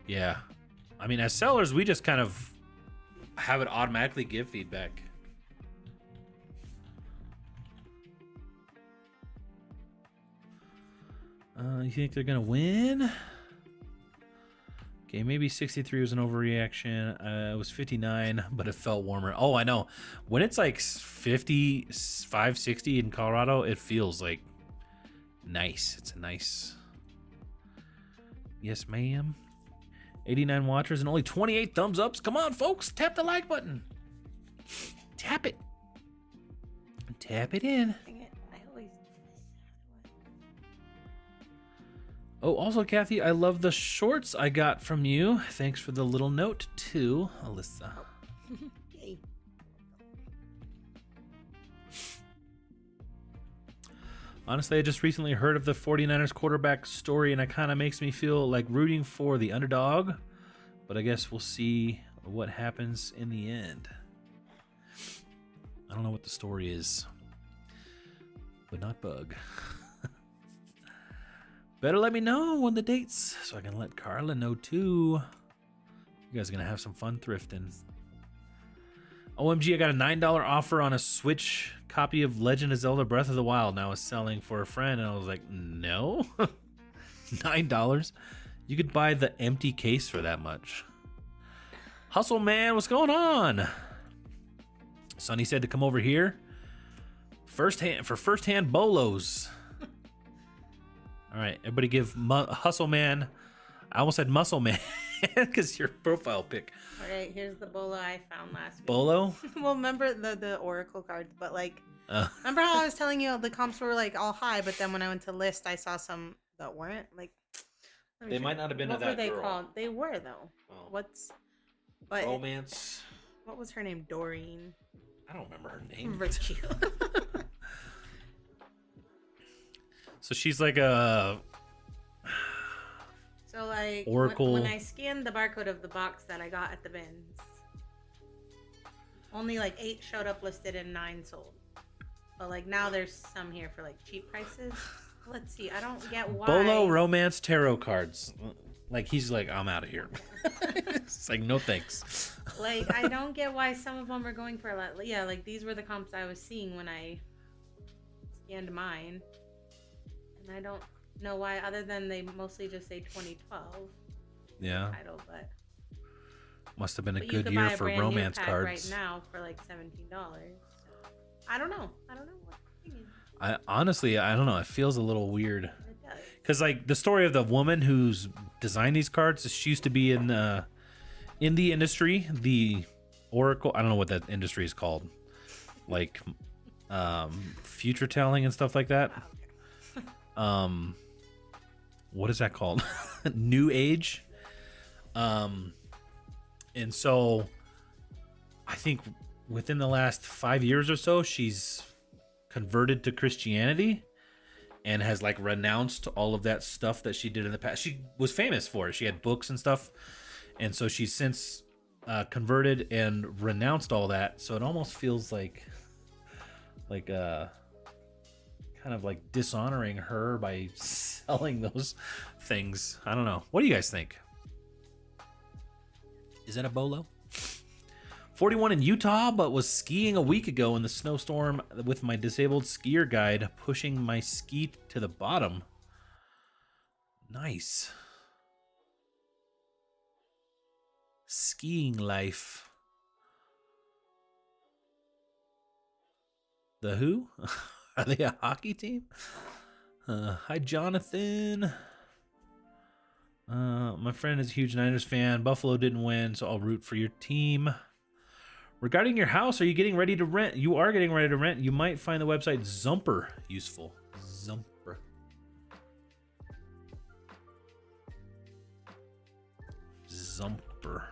Yeah. I mean, as sellers, we just kind of have it automatically give feedback. You think they're going to win? Okay, maybe 63 was an overreaction. It was 59, but it felt warmer. Oh, I know. When it's like 55, 60 in Colorado, it feels like nice. It's a nice... Yes, ma'am. 89 watchers and only 28 thumbs ups. Come on, folks. Tap the like button. Tap it. Tap it in. Dang it. I always... Oh, also, Kathy, I love the shorts I got from you. Thanks for the little note, too, Alyssa. Yay. Honestly, I just recently heard of the 49ers quarterback story, and it kind of makes me feel like rooting for the underdog. But I guess we'll see what happens in the end. I don't know what the story is, but not bug. Better let me know when the dates so I can let Carla know too. You guys are going to have some fun thrifting. OMG, I got a $9 offer on a Switch copy of Legend of Zelda Breath of the Wild. Now it's selling for a friend, and I was like, no. $9? You could buy the empty case for that much. Hustle, man, what's going on? Sonny said to come over here. First-hand bolos. All right, everybody give Hustle Man. I almost said Muscle Man because your profile pic. All right, here's the bolo I found last week. Bolo? Well, remember the Oracle cards, but like, remember how I was telling you the comps were like all high, but then when I went to list, I saw some that weren't. Like, They might not have been to What that were they girl. called? They were though. Oh. But Romance. what was her name? Doreen. I don't remember her name. Virtue. So she's like a So like Oracle. when I scanned the barcode of the box that I got at the bins, only like 8 showed up listed and 9 sold. But like now there's some here for like cheap prices. Let's see. I don't get why. Bolo romance tarot cards. Like he's like, I'm out of here. It's like, no thanks. Like I don't get why some of them are going for a lot. Yeah, like these were the comps I was seeing when I scanned mine, and I don't know why, other than they mostly just say 2012. Yeah. Title, but Must have been a you good could year buy a for brand new romance pack cards. right now for like $17. So, I don't know. What you mean. I honestly, I don't know. It feels a little weird. It does. Because like the story of the woman who's designed these cards, she used to be in the industry, the Oracle. I don't know what that industry is called, like future telling and stuff like that. Wow, okay. What is that called? New Age. And so I think within the last 5 years or so, she's converted to Christianity and has like renounced all of that stuff that she did in the past. She was famous for it. She had books and stuff. And so she's since converted and renounced all that. So it almost feels like kind of like dishonoring her by selling those things. I don't know. What do you guys think? Is that a bolo? 41 in Utah, but was skiing a week ago in the snowstorm with my disabled skier guide, pushing my ski to the bottom. Nice. Skiing life. The who? Are they a hockey team? Hi, Jonathan. My friend is a huge Niners fan. Buffalo didn't win, so I'll root for your team. Regarding your house, are you getting ready to rent? You are getting ready to rent. You might find the website Zumper useful. Zumper. Zumper.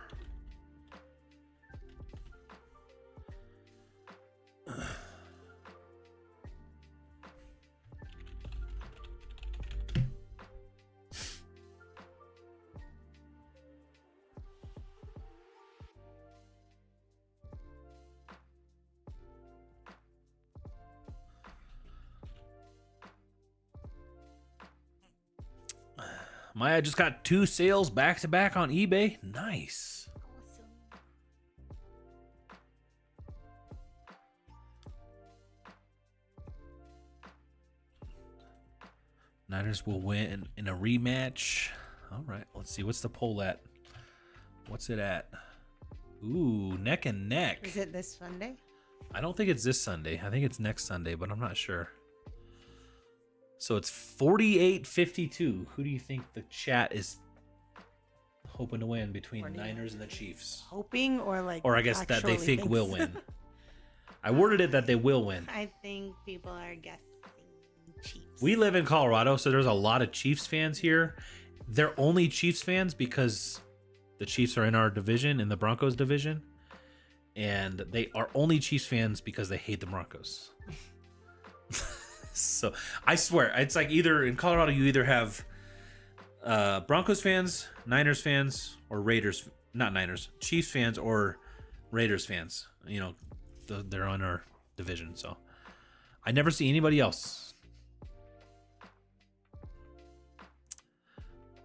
Maya just got 2 sales back to back on eBay. Nice. Awesome. Niners will win in a rematch. All right, let's see. What's the poll at? What's it at? Ooh, neck and neck. Is it this Sunday? I don't think it's this Sunday. I think it's next Sunday, but I'm not sure. So it's 48-52. Who do you think the chat is hoping to win between the Niners and the Chiefs? Hoping or like, Or I guess that they actually think will win. I worded it that they will win. I think people are guessing Chiefs. We live in Colorado, so there's a lot of Chiefs fans here. They're only Chiefs fans because the Chiefs are in our division, in the Broncos division. And they are only Chiefs fans because they hate the Broncos. So I swear, it's like either in Colorado, you either have Broncos fans, Niners fans, or Raiders, not Niners, Chiefs fans or Raiders fans. You know, they're on our division. So I never see anybody else.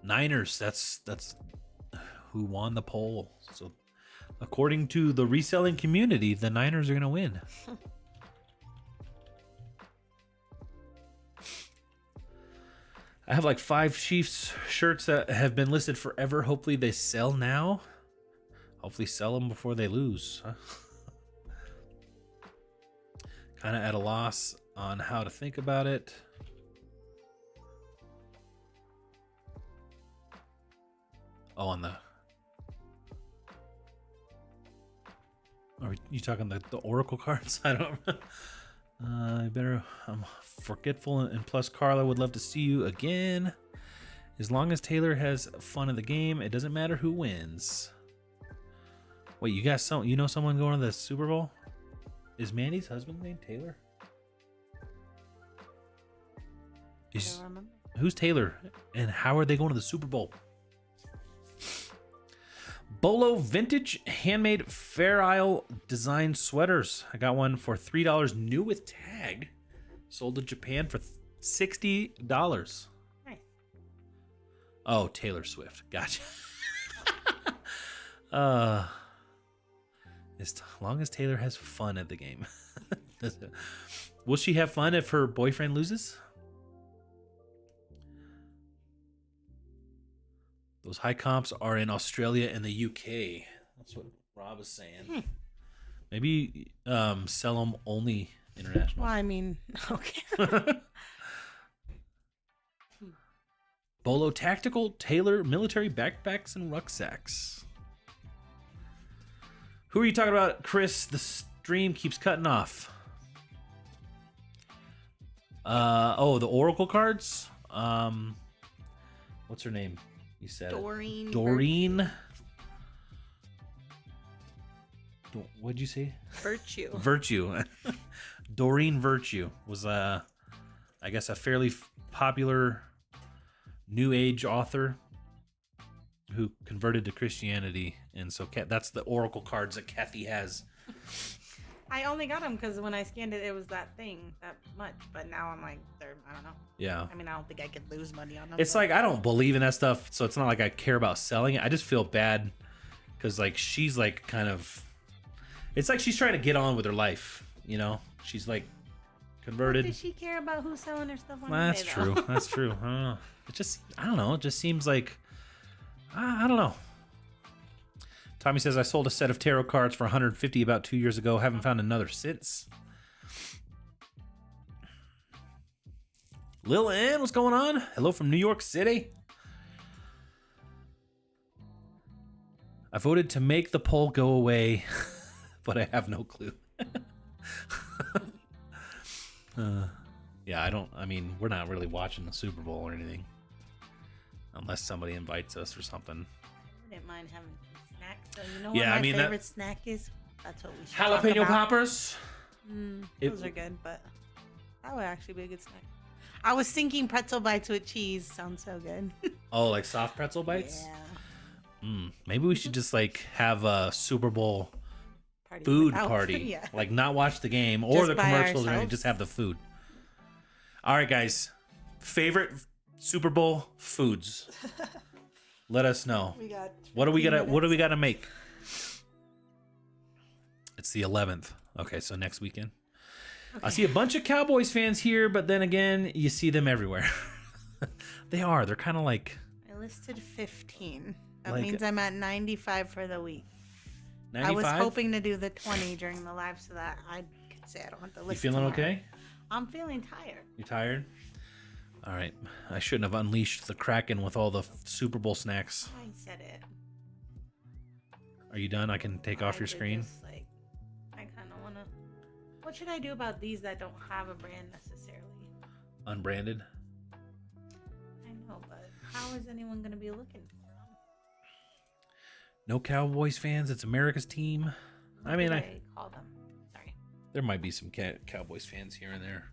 Niners, that's who won the poll. So according to the reselling community, the Niners are going to win. I have like 5 Chiefs shirts that have been listed forever. Hopefully they sell now. Hopefully sell them before they lose. Kind of at a loss on how to think about it. Oh, on the... Are you talking the Oracle cards? I don't... I'm forgetful, and plus Carla would love to see you again. As long as Taylor has fun of the game, it doesn't matter who wins. Wait, you know someone going to the Super Bowl? Is Mandy's husband named Taylor? I don't remember. Who's Taylor? And how are they going to the Super Bowl? Bolo vintage handmade Fair Isle design sweaters. I got one for $3 new with tag. Sold to Japan for $60. Nice. Oh, Taylor Swift. Gotcha. As long as Taylor has fun at the game. Will she have fun if her boyfriend loses? Those high comps are in Australia and the UK. That's what Rob is saying. Maybe sell them only international. Well, I mean, okay. Bolo tactical Taylor military backpacks and rucksacks. Who are you talking about, Chris? The stream keeps cutting off. The Oracle cards. What's her name? You said Doreen. Doreen. What'd you say? Virtue. Virtue. Doreen Virtue was I guess a fairly popular New Age author who converted to Christianity, and so that's the Oracle cards that Kathy has. I only got them because when I scanned it, it was that much. But now I'm like, I don't know. Yeah. I mean, I don't think I could lose money on them. It's like I don't believe in that stuff, so it's not like I care about selling it. I just feel bad because like she's like kind of, it's like she's trying to get on with her life. You know, she's like converted. Does she care about who's selling her stuff on That's eBay, true. though? That's true. I don't know. I don't know. It just seems like I don't know. Tommy says I sold a set of tarot cards for $150 about 2 years ago. Haven't found another since. Lil Ann, what's going on? Hello from New York City. I voted to make the poll go away, but I have no clue. Yeah, I mean, we're not really watching the Super Bowl or anything. Unless somebody invites us or something. I didn't mind having some snacks. So you know Yeah, what I mean, my favorite snack is? That's what we should talk Jalapeno about. poppers. Those are good, but that would actually be a good snack. I was thinking pretzel bites with cheese. Sounds so good. Oh, like soft pretzel bites? Yeah. Maybe we should just like have a Super Bowl Party food without- party. Yeah. Like not watch the game or Just the by commercials or anything, ourselves? just have the food. All right, guys. Favorite Super Bowl foods. Let us know. We got What do we 15 gotta minutes. make? It's the 11th. Okay, so next weekend. I see a bunch of Cowboys fans here, but then again, you see them everywhere. They're kind of like I listed 15. That Like- means I'm at 95 for the week. 95. I was hoping to do the 20 during the live so that I could say I don't have to You list feeling tomorrow. okay? I'm feeling tired. You tired? All right. I shouldn't have unleashed the Kraken with all the Super Bowl snacks. I said it. Are you done? I can take off I your did screen. just, like, I kind of want to. What should I do about these that don't have a brand necessarily? Unbranded. I know, but how is anyone going to be looking for them? No Cowboys fans. It's America's team. What I mean, did I call them. Sorry. there might be some Cowboys fans here and there.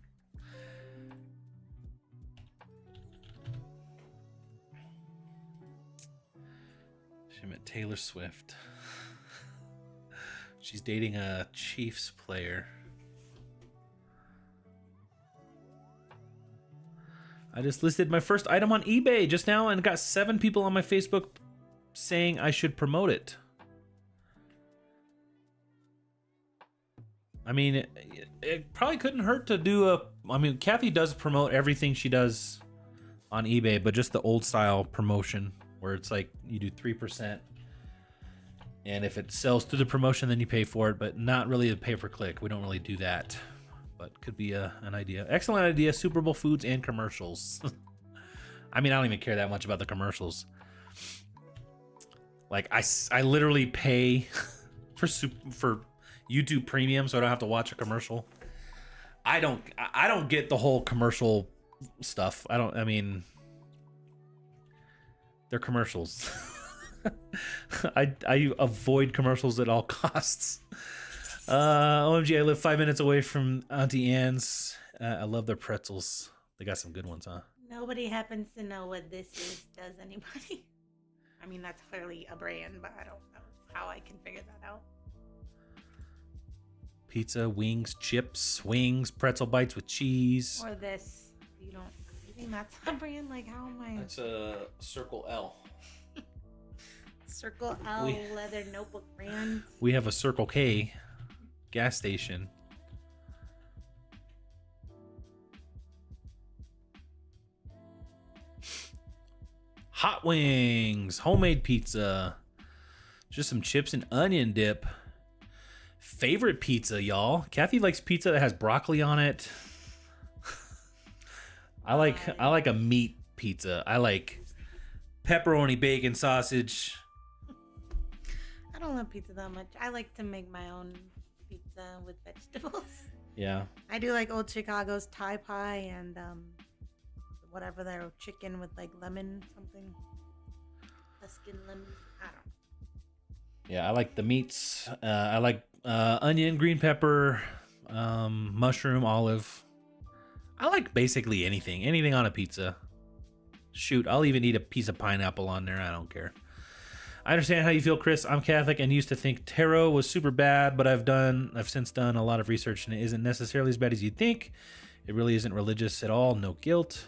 She met Taylor Swift. She's dating a Chiefs player. I just listed my first item on eBay just now and got 7 people on my Facebook saying I should promote it. I mean, it probably couldn't hurt to do I mean, Kathy does promote everything she does on eBay, but just the old style promotion where it's like you do 3%. And if it sells through the promotion, then you pay for it, but not really a pay per click. We don't really do that, but could be an idea. Excellent idea. Super Bowl foods and commercials. I mean, I don't even care that much about the commercials. Like I literally pay for YouTube Premium, so I don't have to watch a commercial. I don't get the whole commercial stuff. I mean, They're commercials. I avoid commercials at all costs. OMG, I live 5 minutes away from Auntie Anne's. I love their pretzels. They got some good ones, huh? Nobody happens to know what this is, does anybody? I mean, that's clearly a brand, but I don't know how I can figure that out. Pizza, wings, chips, wings, pretzel bites with cheese. Or this. You think that's a brand? Like, how am I? That's a Circle L. Circle L leather notebook brand. We have a Circle K gas station. Hot wings, homemade pizza, just some chips and onion dip. Favorite pizza, y'all. Kathy likes pizza that has broccoli on it. I like a meat pizza. I like pepperoni, bacon, sausage. I don't love pizza that much. I like to make my own pizza with vegetables. Yeah. I do like Old Chicago's Thai pie and whatever their chicken with like lemon something. Tuscan lemon. I don't know. Yeah, I like the meats. I like onion, green pepper, mushroom, olive. I like basically anything on a pizza. Shoot, I'll even eat a piece of pineapple on there. I don't care. I understand how you feel, Chris. I'm Catholic and used to think tarot was super bad, but I've since done a lot of research and it isn't necessarily as bad as you'd think. It really isn't religious at all. No guilt.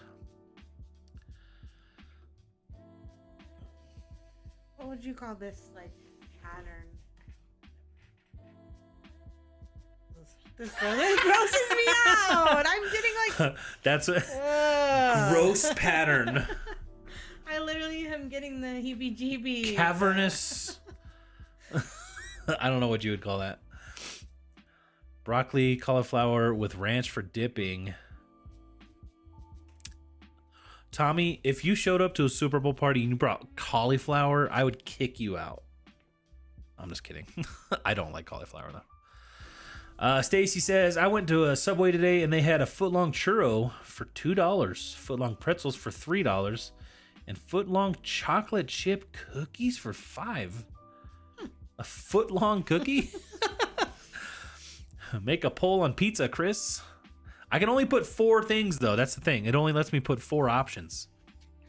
What would you call this, like, pattern? This really grosses me out. I'm getting like... That's a gross pattern. I literally am getting the heebie-jeebies. Cavernous. I don't know what you would call that. Broccoli, cauliflower with ranch for dipping. Tommy, if you showed up to a Super Bowl party and you brought cauliflower, I would kick you out. I'm just kidding. I don't like cauliflower, though. Stacy says, I went to a Subway today and they had a foot-long churro for $2, foot-long pretzels for $3, and foot-long chocolate chip cookies for $5. A foot-long cookie? Make a poll on pizza, Chris. I can only put 4 things, though. That's the thing. It only lets me put 4 options.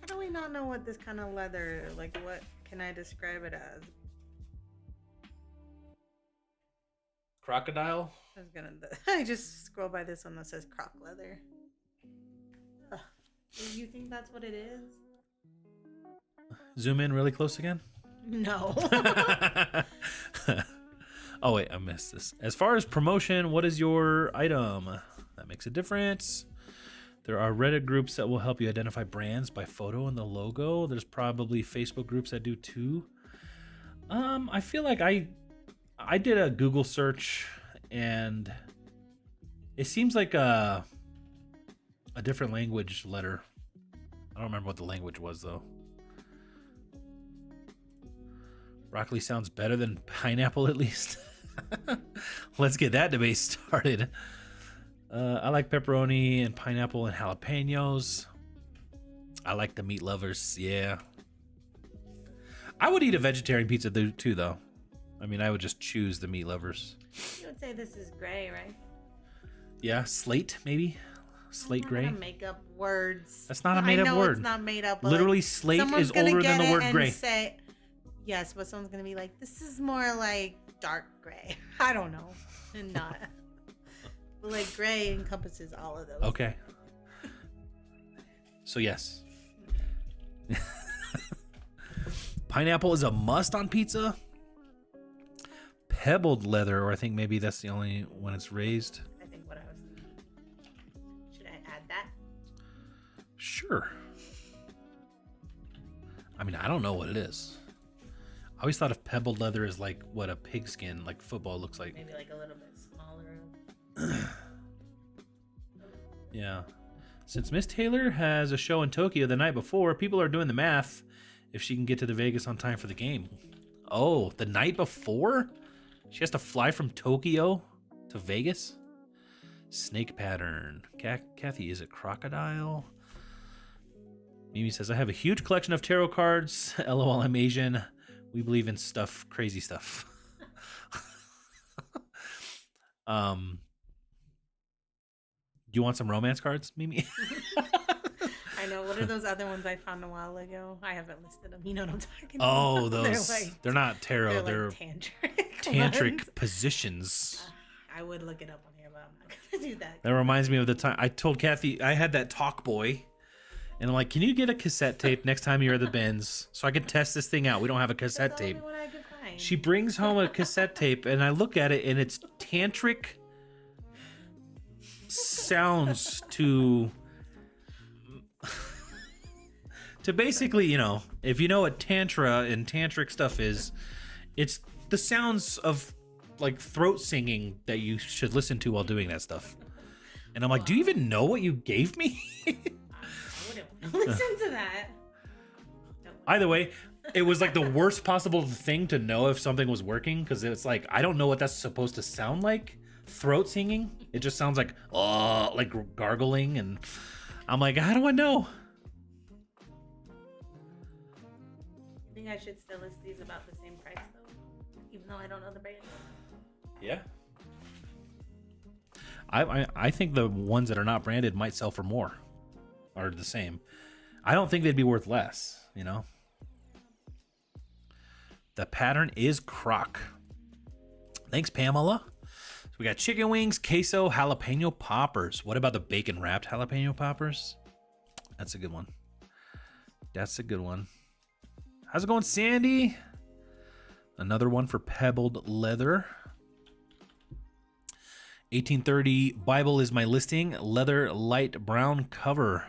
How do we not know what this kind of leather, like, what can I describe it as? Crocodile? I just scroll by this one that says croc leather. Do you think that's what it is? Zoom in really close again? No. Oh, wait, I missed this. As far as promotion, what is your item? That makes a difference. There are Reddit groups that will help you identify brands by photo and the logo. There's probably Facebook groups that do too. I feel like I did a Google search and it seems like a different language letter. I don't remember what the language was though. Broccoli sounds better than pineapple at least. Let's get that debate started. I like pepperoni and pineapple and jalapenos. I like the meat lovers, yeah. I would eat a vegetarian pizza too, though. I mean, I would just choose the meat lovers. You would say this is gray, right? Yeah, slate, maybe? Slate gray? I'm not gonna make up words. That's not a made-up word. It's not made up. Literally, slate is older than the word gray. Say, yes, but someone's gonna be like, this is more like dark gray. I don't know. And not. But like gray encompasses all of those. Okay. So yes. Pineapple is a must on pizza. Pebbled leather, or I think maybe that's the only when it's raised. I think what I was thinking. Should I add that? Sure. I mean, I don't know what it is. I always thought of pebbled leather as like what a pigskin, like football looks like. Maybe like a little bit smaller. Yeah. Since Miss Taylor has a show in Tokyo the night before, people are doing the math if she can get to the Vegas on time for the game. Oh, the night before? She has to fly from Tokyo to Vegas? Snake pattern. Kathy, is it crocodile? Mimi says, I have a huge collection of tarot cards. LOL, I'm Asian. We believe in stuff, crazy stuff. Do you want some romance cards, Mimi? I know. What are those other ones I found a while ago? I haven't listed them. You know what I'm talking Oh, about? those. They're not tarot. They're They're like tantric ones. positions. I would look it up on here, but I'm not going to do that. That reminds me of the time I told Kathy I had that talk boy. And I'm like, can you get a cassette tape next time you're at the bins so I can test this thing out? We don't have a cassette That's the tape. only one I could find. She brings home a cassette tape, and I look at it, and it's tantric sounds to basically, you know, if you know what tantra and tantric stuff is, it's the sounds of like throat singing that you should listen to while doing that stuff. And I'm like, do you even know what you gave me? Listen to that. Either way, it was like the worst possible thing to know if something was working, because it's like, I don't know what that's supposed to sound like. Throat singing, it just sounds like like gargling, and I'm like, how do I know? I think I should still list these about the same price though, even though I don't know the brand. Yeah. I think the ones that are not branded might sell for more, or the same. I don't think they'd be worth less, you know? The pattern is croc. Thanks, Pamela. So we got chicken wings, queso, jalapeno poppers. What about the bacon wrapped jalapeno poppers? That's a good one. That's a good one. How's it going, Sandy? Another one for pebbled leather. 1830 Bible is my listing. Leather light brown cover.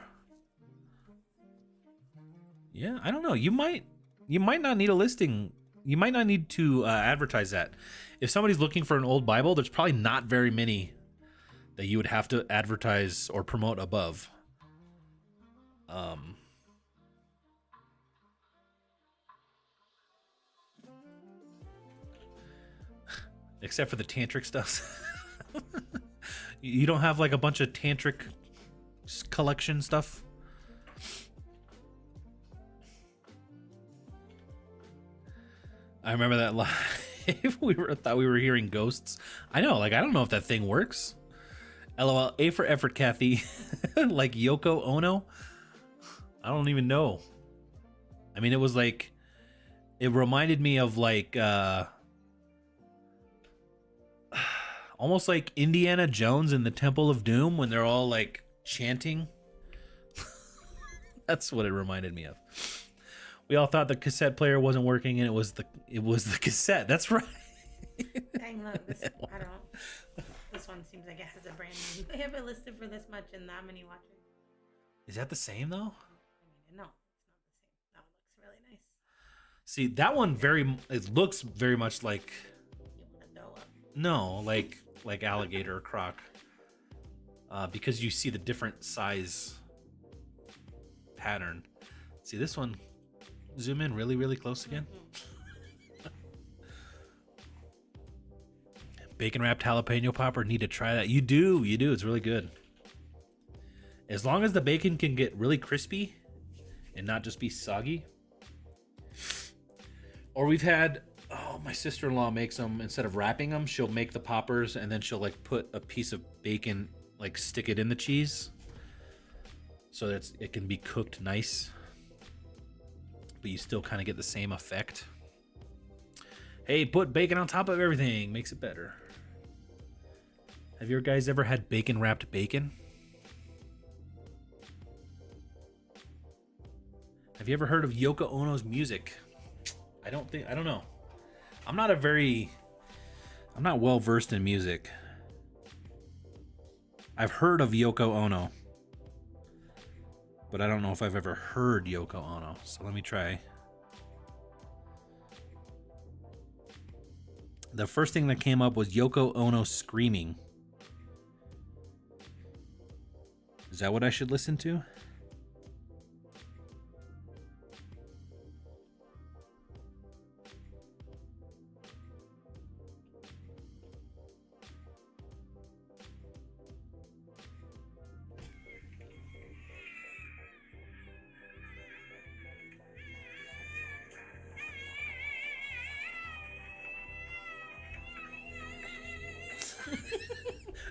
Yeah, I don't know. You might not need a listing. You might not need to advertise that. If somebody's looking for an old Bible, there's probably not very many that you would have to advertise or promote above. Except for the tantric stuff. You don't have like a bunch of tantric collection stuff? I remember that live. thought we were hearing ghosts. I know, like, I don't know if that thing works. LOL, A for effort, Kathy. Like Yoko Ono? I don't even know. I mean, it was like, it reminded me of like, almost like Indiana Jones in the Temple of Doom when they're all like chanting. That's what it reminded me of. We all thought the cassette player wasn't working, and it was the cassette. That's right. Dang, look, I don't. This one seems like it has a brand name. They have it listed for this much and that many watchers. Is that the same though? I mean, no, it's not the same. That one looks really nice. See, that one it looks very much like, You want to throw up? no, like alligator or croc, because you see the different size pattern. See this one. Zoom in really, really close again. Bacon wrapped jalapeno popper. Need to try that. You do. It's really good. As long as the bacon can get really crispy and not just be soggy. Or we've had, my sister-in-law makes them, instead of wrapping them, she'll make the poppers and then she'll like put a piece of bacon, like stick it in the cheese so that it can be cooked nice, but you still kind of get the same effect. Hey, put bacon on top of everything. Makes it better. Have you guys ever had bacon wrapped bacon? Have you ever heard of Yoko Ono's music? I don't know. I'm not well versed in music. I've heard of Yoko Ono, but I don't know if I've ever heard Yoko Ono. So let me try. The first thing that came up was Yoko Ono screaming. Is that what I should listen to?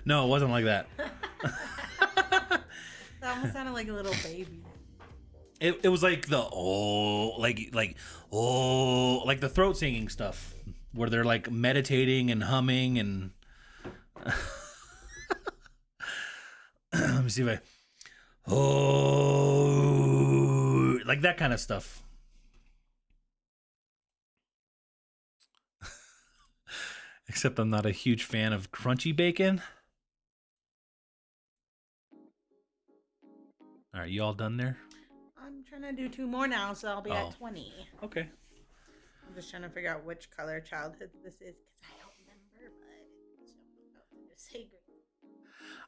No, it wasn't like that. That almost sounded like a little baby. It was like the like the throat singing stuff where they're like meditating and humming and let me see if I like that kind of stuff. Except I'm not a huge fan of crunchy bacon. All right, you all done there? I'm trying to do 2 more now, so I'll be at 20. Okay. I'm just trying to figure out which color childhood this is because I don't remember, but just say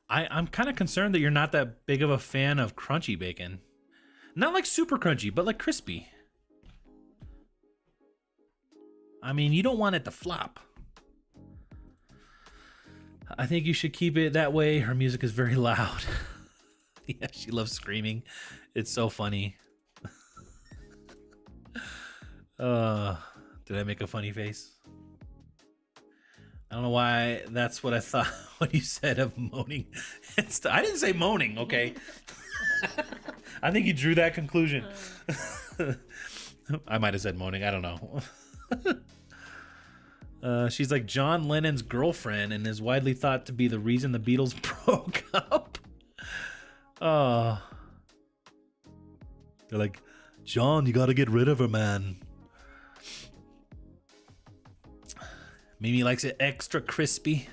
I'm kind of concerned that you're not that big of a fan of crunchy bacon. Not like super crunchy, but like crispy. I mean, you don't want it to flop. I think you should keep it that way. Her music is very loud. Yeah, she loves screaming. It's so funny. Did I make a funny face? I don't know why that's what I thought when you said of moaning. I didn't say moaning, okay? I think you drew that conclusion. I might have said moaning. I don't know. She's like John Lennon's girlfriend and is widely thought to be the reason the Beatles broke up. They're like, John, you gotta get rid of her, man. Mimi likes it extra crispy.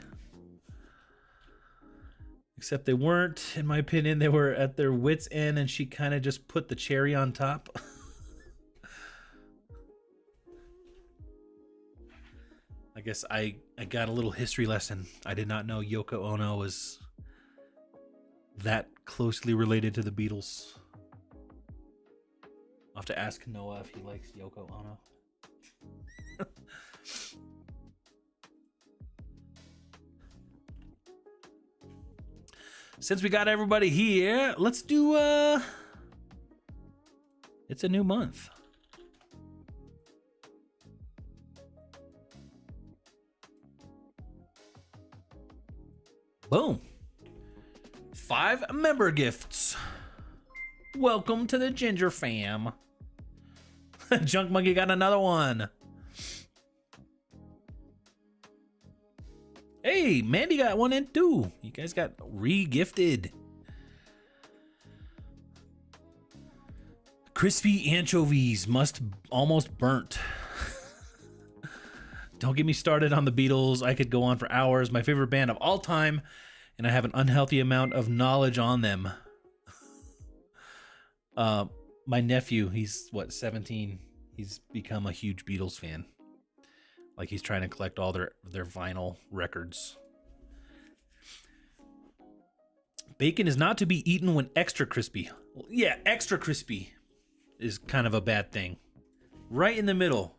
Except they weren't, in my opinion. They were at their wits' end and she kind of just put the cherry on top. I guess I got a little history lesson. I did not know Yoko Ono was that closely related to the Beatles. I'll have to ask Noah if he likes Yoko Ono. Since we got everybody here, let's do it's a new month. Boom. 5 member gifts. Welcome to the Ginger Fam. Junk Monkey got another one. Hey, Mandy got one in too. You guys got re-gifted. Crispy anchovies almost burnt. Don't get me started on the Beatles. I could go on for hours. My favorite band of all time, and I have an unhealthy amount of knowledge on them. My nephew, he's 17. He's become a huge Beatles fan. Like he's trying to collect all their vinyl records. Bacon is not to be eaten when extra crispy. Well, yeah, extra crispy is kind of a bad thing. Right in the middle.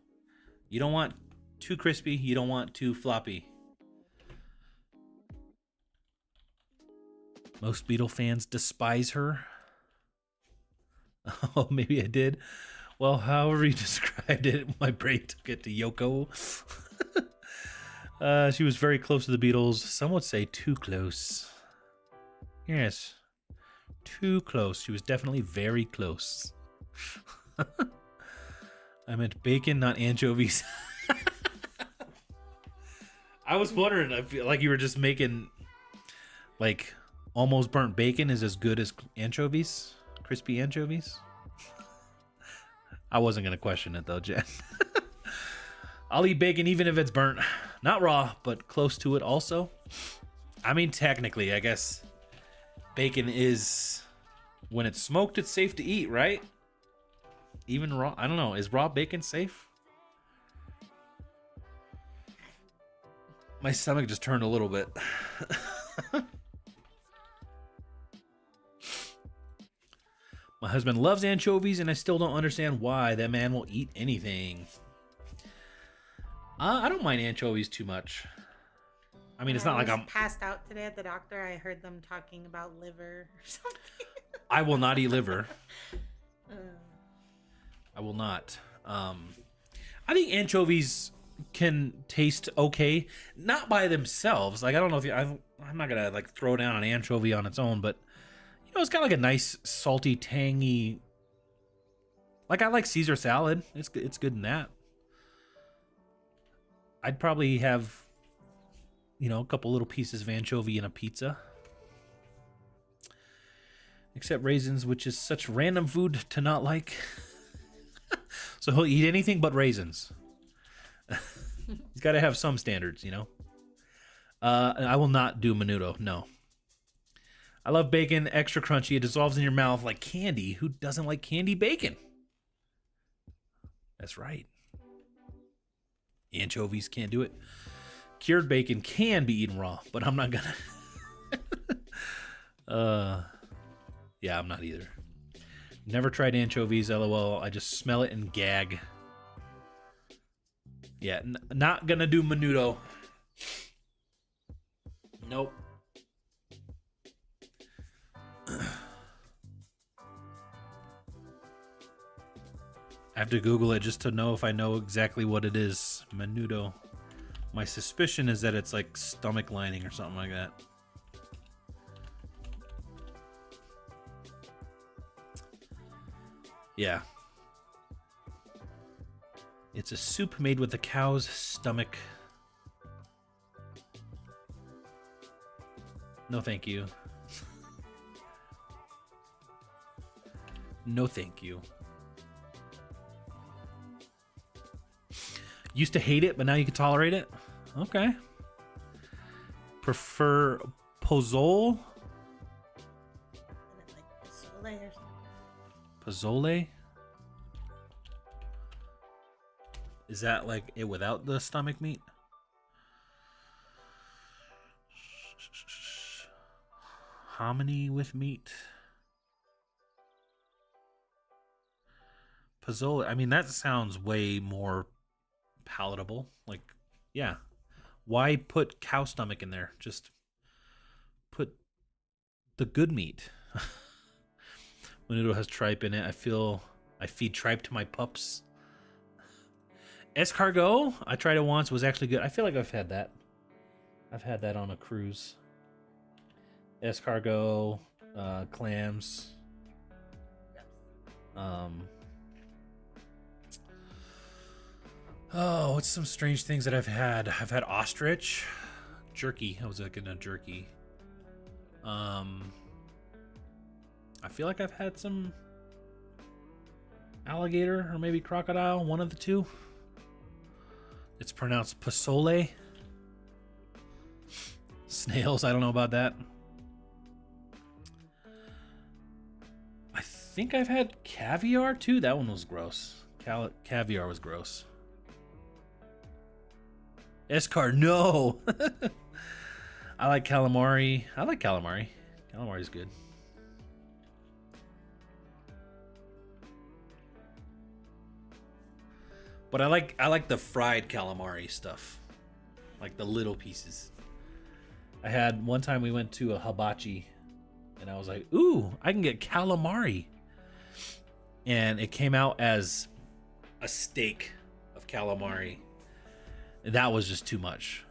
You don't want too crispy. You don't want too floppy. Most Beatle fans despise her. Oh, maybe I did. Well, however you described it, my brain took it to Yoko. She was very close to the Beatles. Some would say too close. Yes, too close. She was definitely very close. I meant bacon, not anchovies. I was wondering, I feel like you were just making, like, almost burnt bacon is as good as anchovies, crispy anchovies. I wasn't going to question it, though, Jen. I'll eat bacon even if it's burnt. Not raw, but close to it also. I mean, technically, I guess bacon is, when it's smoked, it's safe to eat, right? Even raw? I don't know. Is raw bacon safe? My stomach just turned a little bit. My husband loves anchovies, and I still don't understand why that man will eat anything. I don't mind anchovies too much. I mean, it's not like I'm passed out today at the doctor. I heard them talking about liver or something. I will not eat liver. I will not. I think anchovies can taste okay, not by themselves. Like I don't know if I'm not gonna like throw down an anchovy on its own, but you know, it's got like a nice salty, tangy. Like I like Caesar salad. It's good in that. I'd probably have, you know, a couple little pieces of anchovy in a pizza. Except raisins, which is such random food to not like. So he'll eat anything but raisins. He's got to have some standards, you know. I will not do menudo. No. I love bacon, extra crunchy. It dissolves in your mouth like candy. Who doesn't like candy bacon? That's right. Anchovies can't do it. Cured bacon can be eaten raw, but I'm not gonna. Yeah, I'm not either. Never tried anchovies, lol. I just smell it and gag. Yeah, not gonna do menudo. Nope. I have to Google it just to know if I know exactly what it is. Menudo. My suspicion is that it's like stomach lining or something like that. Yeah. It's a soup made with the cow's stomach. No, thank you. No, thank you. Used to hate it, but now you can tolerate it? Okay. Prefer pozole? Pozole? Is that like it without the stomach meat? Hominy with meat? Pozole, I mean, that sounds way more palatable. Like, yeah. Why put cow stomach in there? Just put the good meat. Menudo has tripe in it. I feed tripe to my pups. Escargot, I tried it once. Was actually good. I feel like I've had that. I've had that on a cruise. Escargot, clams. Oh, what's some strange things that I've had? I've had ostrich, jerky. I was like in a jerky. I feel like I've had some alligator or maybe crocodile, one of the two. It's pronounced pasole. Snails, I don't know about that. I think I've had caviar too. That one was gross. Caviar was gross. Escar, no. I like calamari. I like calamari. Calamari's good. But I like the fried calamari stuff. Like the little pieces. I had one time we went to a hibachi and I was like, ooh, I can get calamari. And it came out as a steak of calamari. That was just too much.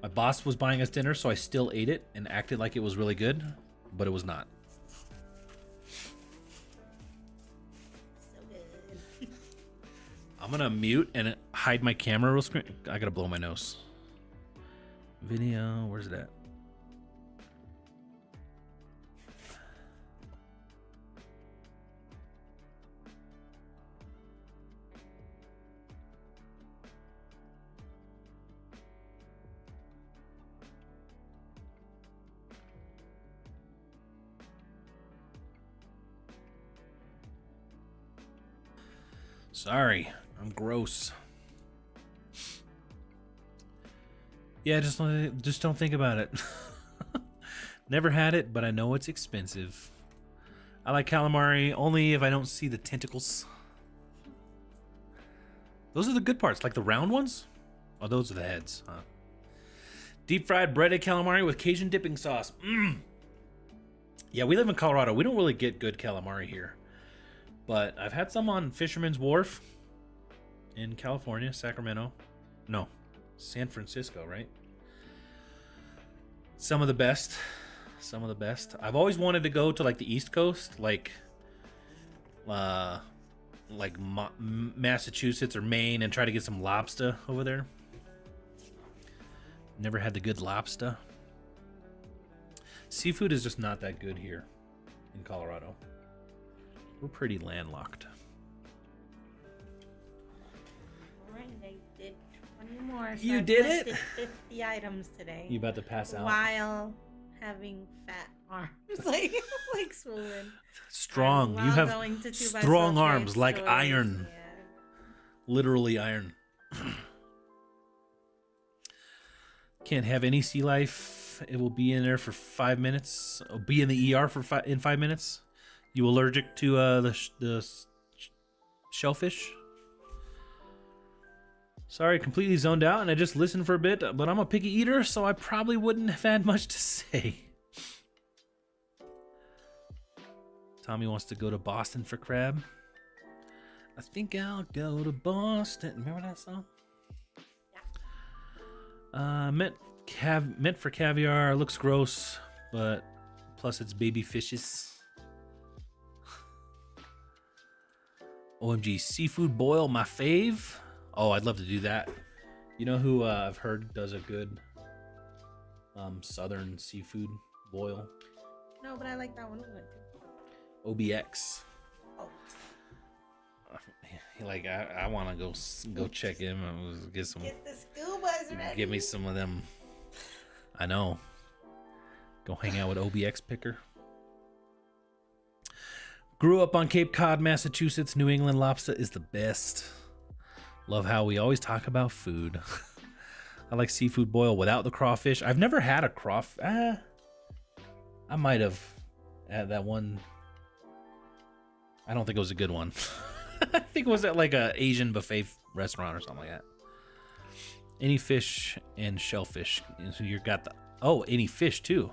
My boss was buying us dinner, so I still ate it and acted like it was really good, but it was not. So good. I'm gonna mute and hide my camera real quick. I gotta blow my nose. Video, where's it at? Sorry, I'm gross. Yeah, just don't think about it. Never had it, but I know it's expensive. I like calamari only if I don't see the tentacles. Those are the good parts, like the round ones? Oh, those are the heads, huh? Deep fried breaded calamari with Cajun dipping sauce. Mmm. Yeah, we live in Colorado. We don't really get good calamari here. But I've had some on Fisherman's Wharf, in California, Sacramento. No, San Francisco, right? Some of the best. Some of the best. I've always wanted to go to like the East Coast, like Massachusetts or Maine, and try to get some lobster over there. Never had the good lobster. Seafood is just not that good here in Colorado. We're pretty landlocked. Alright, I did 20 more. So You I've did listed it? 50 items today. You about to pass out? While having fat arms, like swollen. Strong. While You have going to 2 by strong 12 arms, trade like stores. iron. Yeah. Literally iron. Can't have any sea life. It will be in there for 5 minutes. It'll be in the ER for in 5 minutes. You allergic to the shellfish? Sorry, completely zoned out, and I just listened for a bit. But I'm a picky eater, so I probably wouldn't have had much to say. Tommy wants to go to Boston for crab. I think I'll go to Boston. Remember that song? Yeah. Meant for caviar. Looks gross, but plus it's baby fishes. OMG, seafood boil, my fave. Oh, I'd love to do that. You know who I've heard does a good southern seafood boil? No, but I like that one. OBX. Oh. Like I want to go check him and get some. Get the scubas ready. Give me some of them. I know. Go hang out with OBX Picker. Grew up on Cape Cod, Massachusetts. New England lobster is the best. Love how we always talk about food. I like seafood boil without the crawfish. I've never had a crawfish. I might have had that one. I don't think it was a good one. I think it was at like a Asian buffet restaurant or something like that. Any fish and shellfish. So you got the any fish too.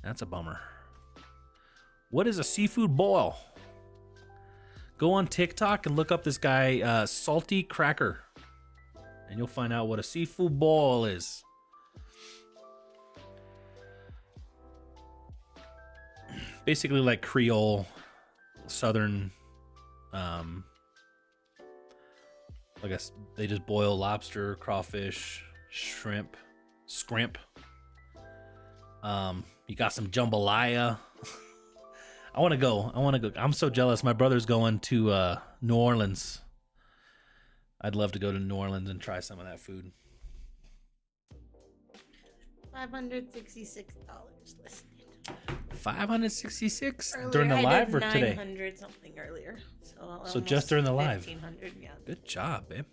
That's a bummer. What is a seafood boil? Go on TikTok and look up this guy, Salty Cracker, and you'll find out what a seafood boil is. Basically like Creole, Southern, I guess they just boil lobster, crawfish, shrimp, scrimp. You got some jambalaya. I want to go. I'm so jealous. My brother's going to New Orleans. I'd love to go to New Orleans and try some of that food. $566 listed. 566 Earlier, during the live or today? 900 something earlier. So just during the live. 1500, yeah. Good job, babe.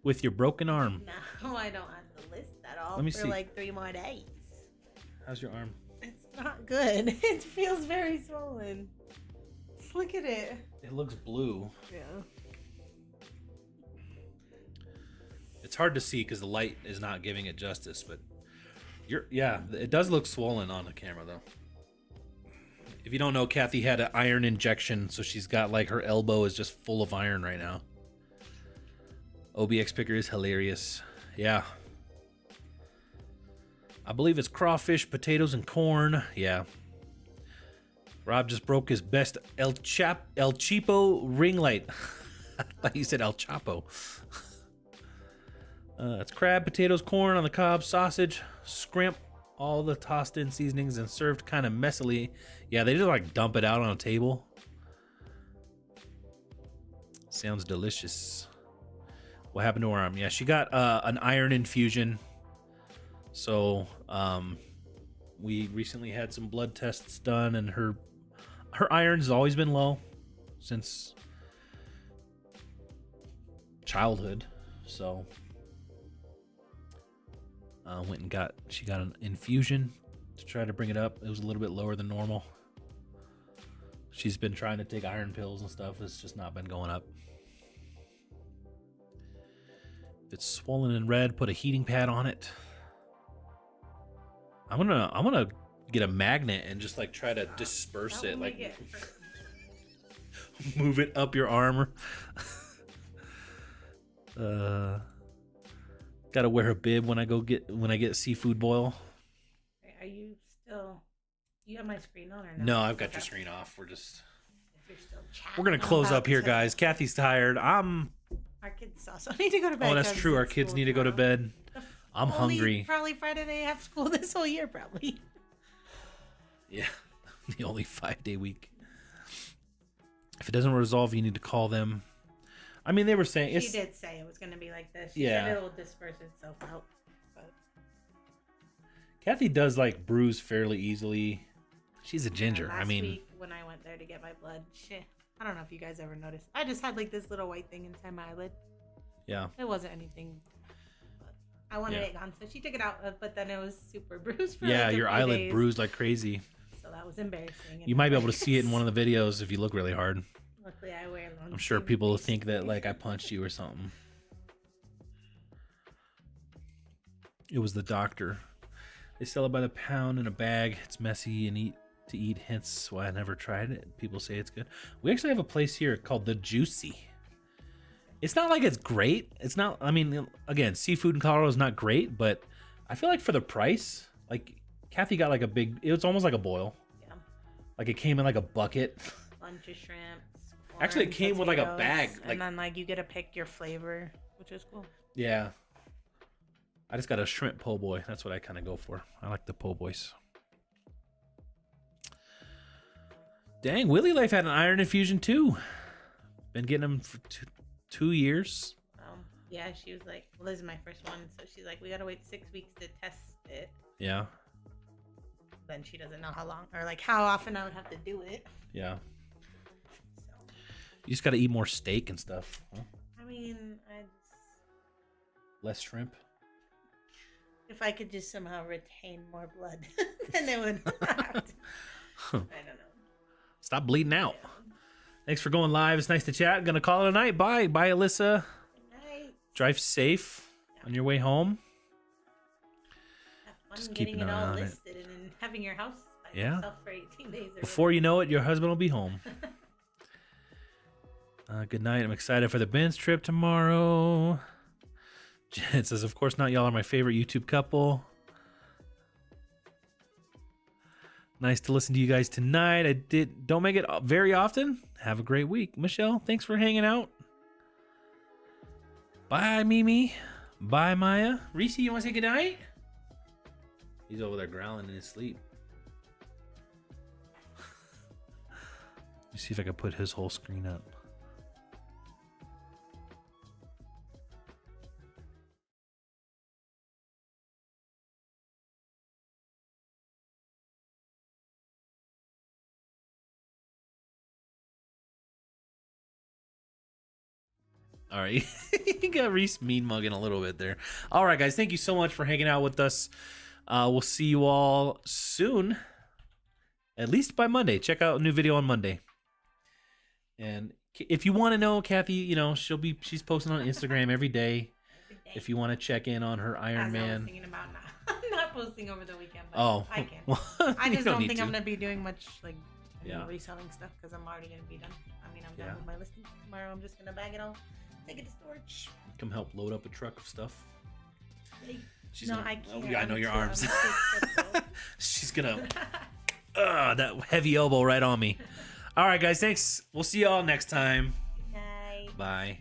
With your broken arm. No, I don't have to list that all Let me for see. like 3 more days. How's your arm? It's not good. It feels very swollen. Look at it. It looks blue. Yeah. It's hard to see because the light is not giving it justice, but it does look swollen on the camera though. If you don't know, Kathy had an iron injection, so she's got like her elbow is just full of iron right now. OBX Picker is hilarious. Yeah. I believe it's crawfish, potatoes, and corn. Yeah. Rob just broke his best El Cheapo ring light. I thought you said El Chapo. It's crab, potatoes, corn on the cob, sausage, scrimp, all the tossed in seasonings and served kind of messily. Yeah, they just like dump it out on a table. Sounds delicious. What happened to her arm? Yeah, she got an iron infusion. So we recently had some blood tests done, and her iron's always been low since childhood. So she got an infusion to try to bring it up. It was a little bit lower than normal. She's been trying to take iron pills and stuff. It's just not been going up. If it's swollen and red, put a heating pad on it. I'm gonna get a magnet and just like try to disperse it, like move it up your arm. Gotta wear a bib when I get seafood boil. Are you still? You have my screen on or No, I've got your screen off. We're If you're still chatting, gonna close up here, guys. Kathy's tired. Our kids also need to go to bed. Oh, that's true. Our kids need to go to bed. I'm hungry. Probably Friday they have school this whole year, probably. Yeah, the only 5-day week. If it doesn't resolve, you need to call them. I mean, they were saying She did say it was going to be like this. She said it will disperse itself out. But Kathy does like bruise fairly easily. She's a ginger. Last week when I went there to get my blood, I don't know if you guys ever noticed. I just had like this little white thing inside my eyelid. Yeah. It wasn't anything. I wanted it gone, so she took it out. But then it was super bruised. For like your eyelid days. Bruised like crazy. So that was embarrassing. You might be able to see it in one of the videos if you look really hard. Luckily, I wear long. I'm sure people will think that like I punched you or something. It was the doctor. They sell it by the pound in a bag. It's messy and to eat, hence why I never tried it. People say it's good. We actually have a place here called The Juicy. It's not like it's great. It's not, I mean, again, seafood in Colorado is not great, but I feel like for the price, like Kathy got like it was almost like a boil. Yeah. Like it came in like a bucket. Bunch of shrimp. Actually, it came with like a bag. And then like you get to pick your flavor, which is cool. Yeah. I just got a shrimp po' boy. That's what I kind of go for. I like the po' boys. Dang, Willie Life had an iron infusion too. Been getting them for 2 years. Yeah, she was like, well, this is my first one. So she's like, we got to wait 6 weeks to test it. Yeah. Then she doesn't know how long or like how often I would have to do it. Yeah. So. You just got to eat more steak and stuff. Huh? I mean, less shrimp. If I could just somehow retain more blood, then it would have to. I don't know. Stop bleeding out. Yeah. Thanks for going live. It's nice to chat. Gonna call it a night. Bye. Bye, Alyssa. Good night. Drive safe on your way home. Have fun just keeping it all listed and having your house by yourself for 18 days. Before you know it, your husband will be home. Good night. I'm excited for the Ben's trip tomorrow. Jen says, of course not. Y'all are my favorite YouTube couple. Nice to listen to you guys tonight. Don't make it very often. Have a great week. Michelle, thanks for hanging out. Bye, Mimi. Bye, Maya. Reese, you want to say goodnight? He's over there growling in his sleep. Let me see if I can put his whole screen up. All right. You got Reese mean mugging a little bit there. All right, guys. Thank you so much for hanging out with us. We'll see you all soon. At least by Monday. Check out a new video on Monday. And if you want to know, Kathy, you know, she's posting on Instagram every day. If you want to check in on her Iron Man. I was thinking about not posting over the weekend, but I can. Well, I just don't think I'm going to be doing much like reselling stuff because I'm already going to be done. I mean, I'm done with my listing tomorrow. I'm just going to bag it all. Take it to storage. Come help load up a truck of stuff. I can't. Oh, yeah, I know your arms. She's gonna that heavy elbow right on me. All right, guys. Thanks. We'll see you all next time. Bye. Bye.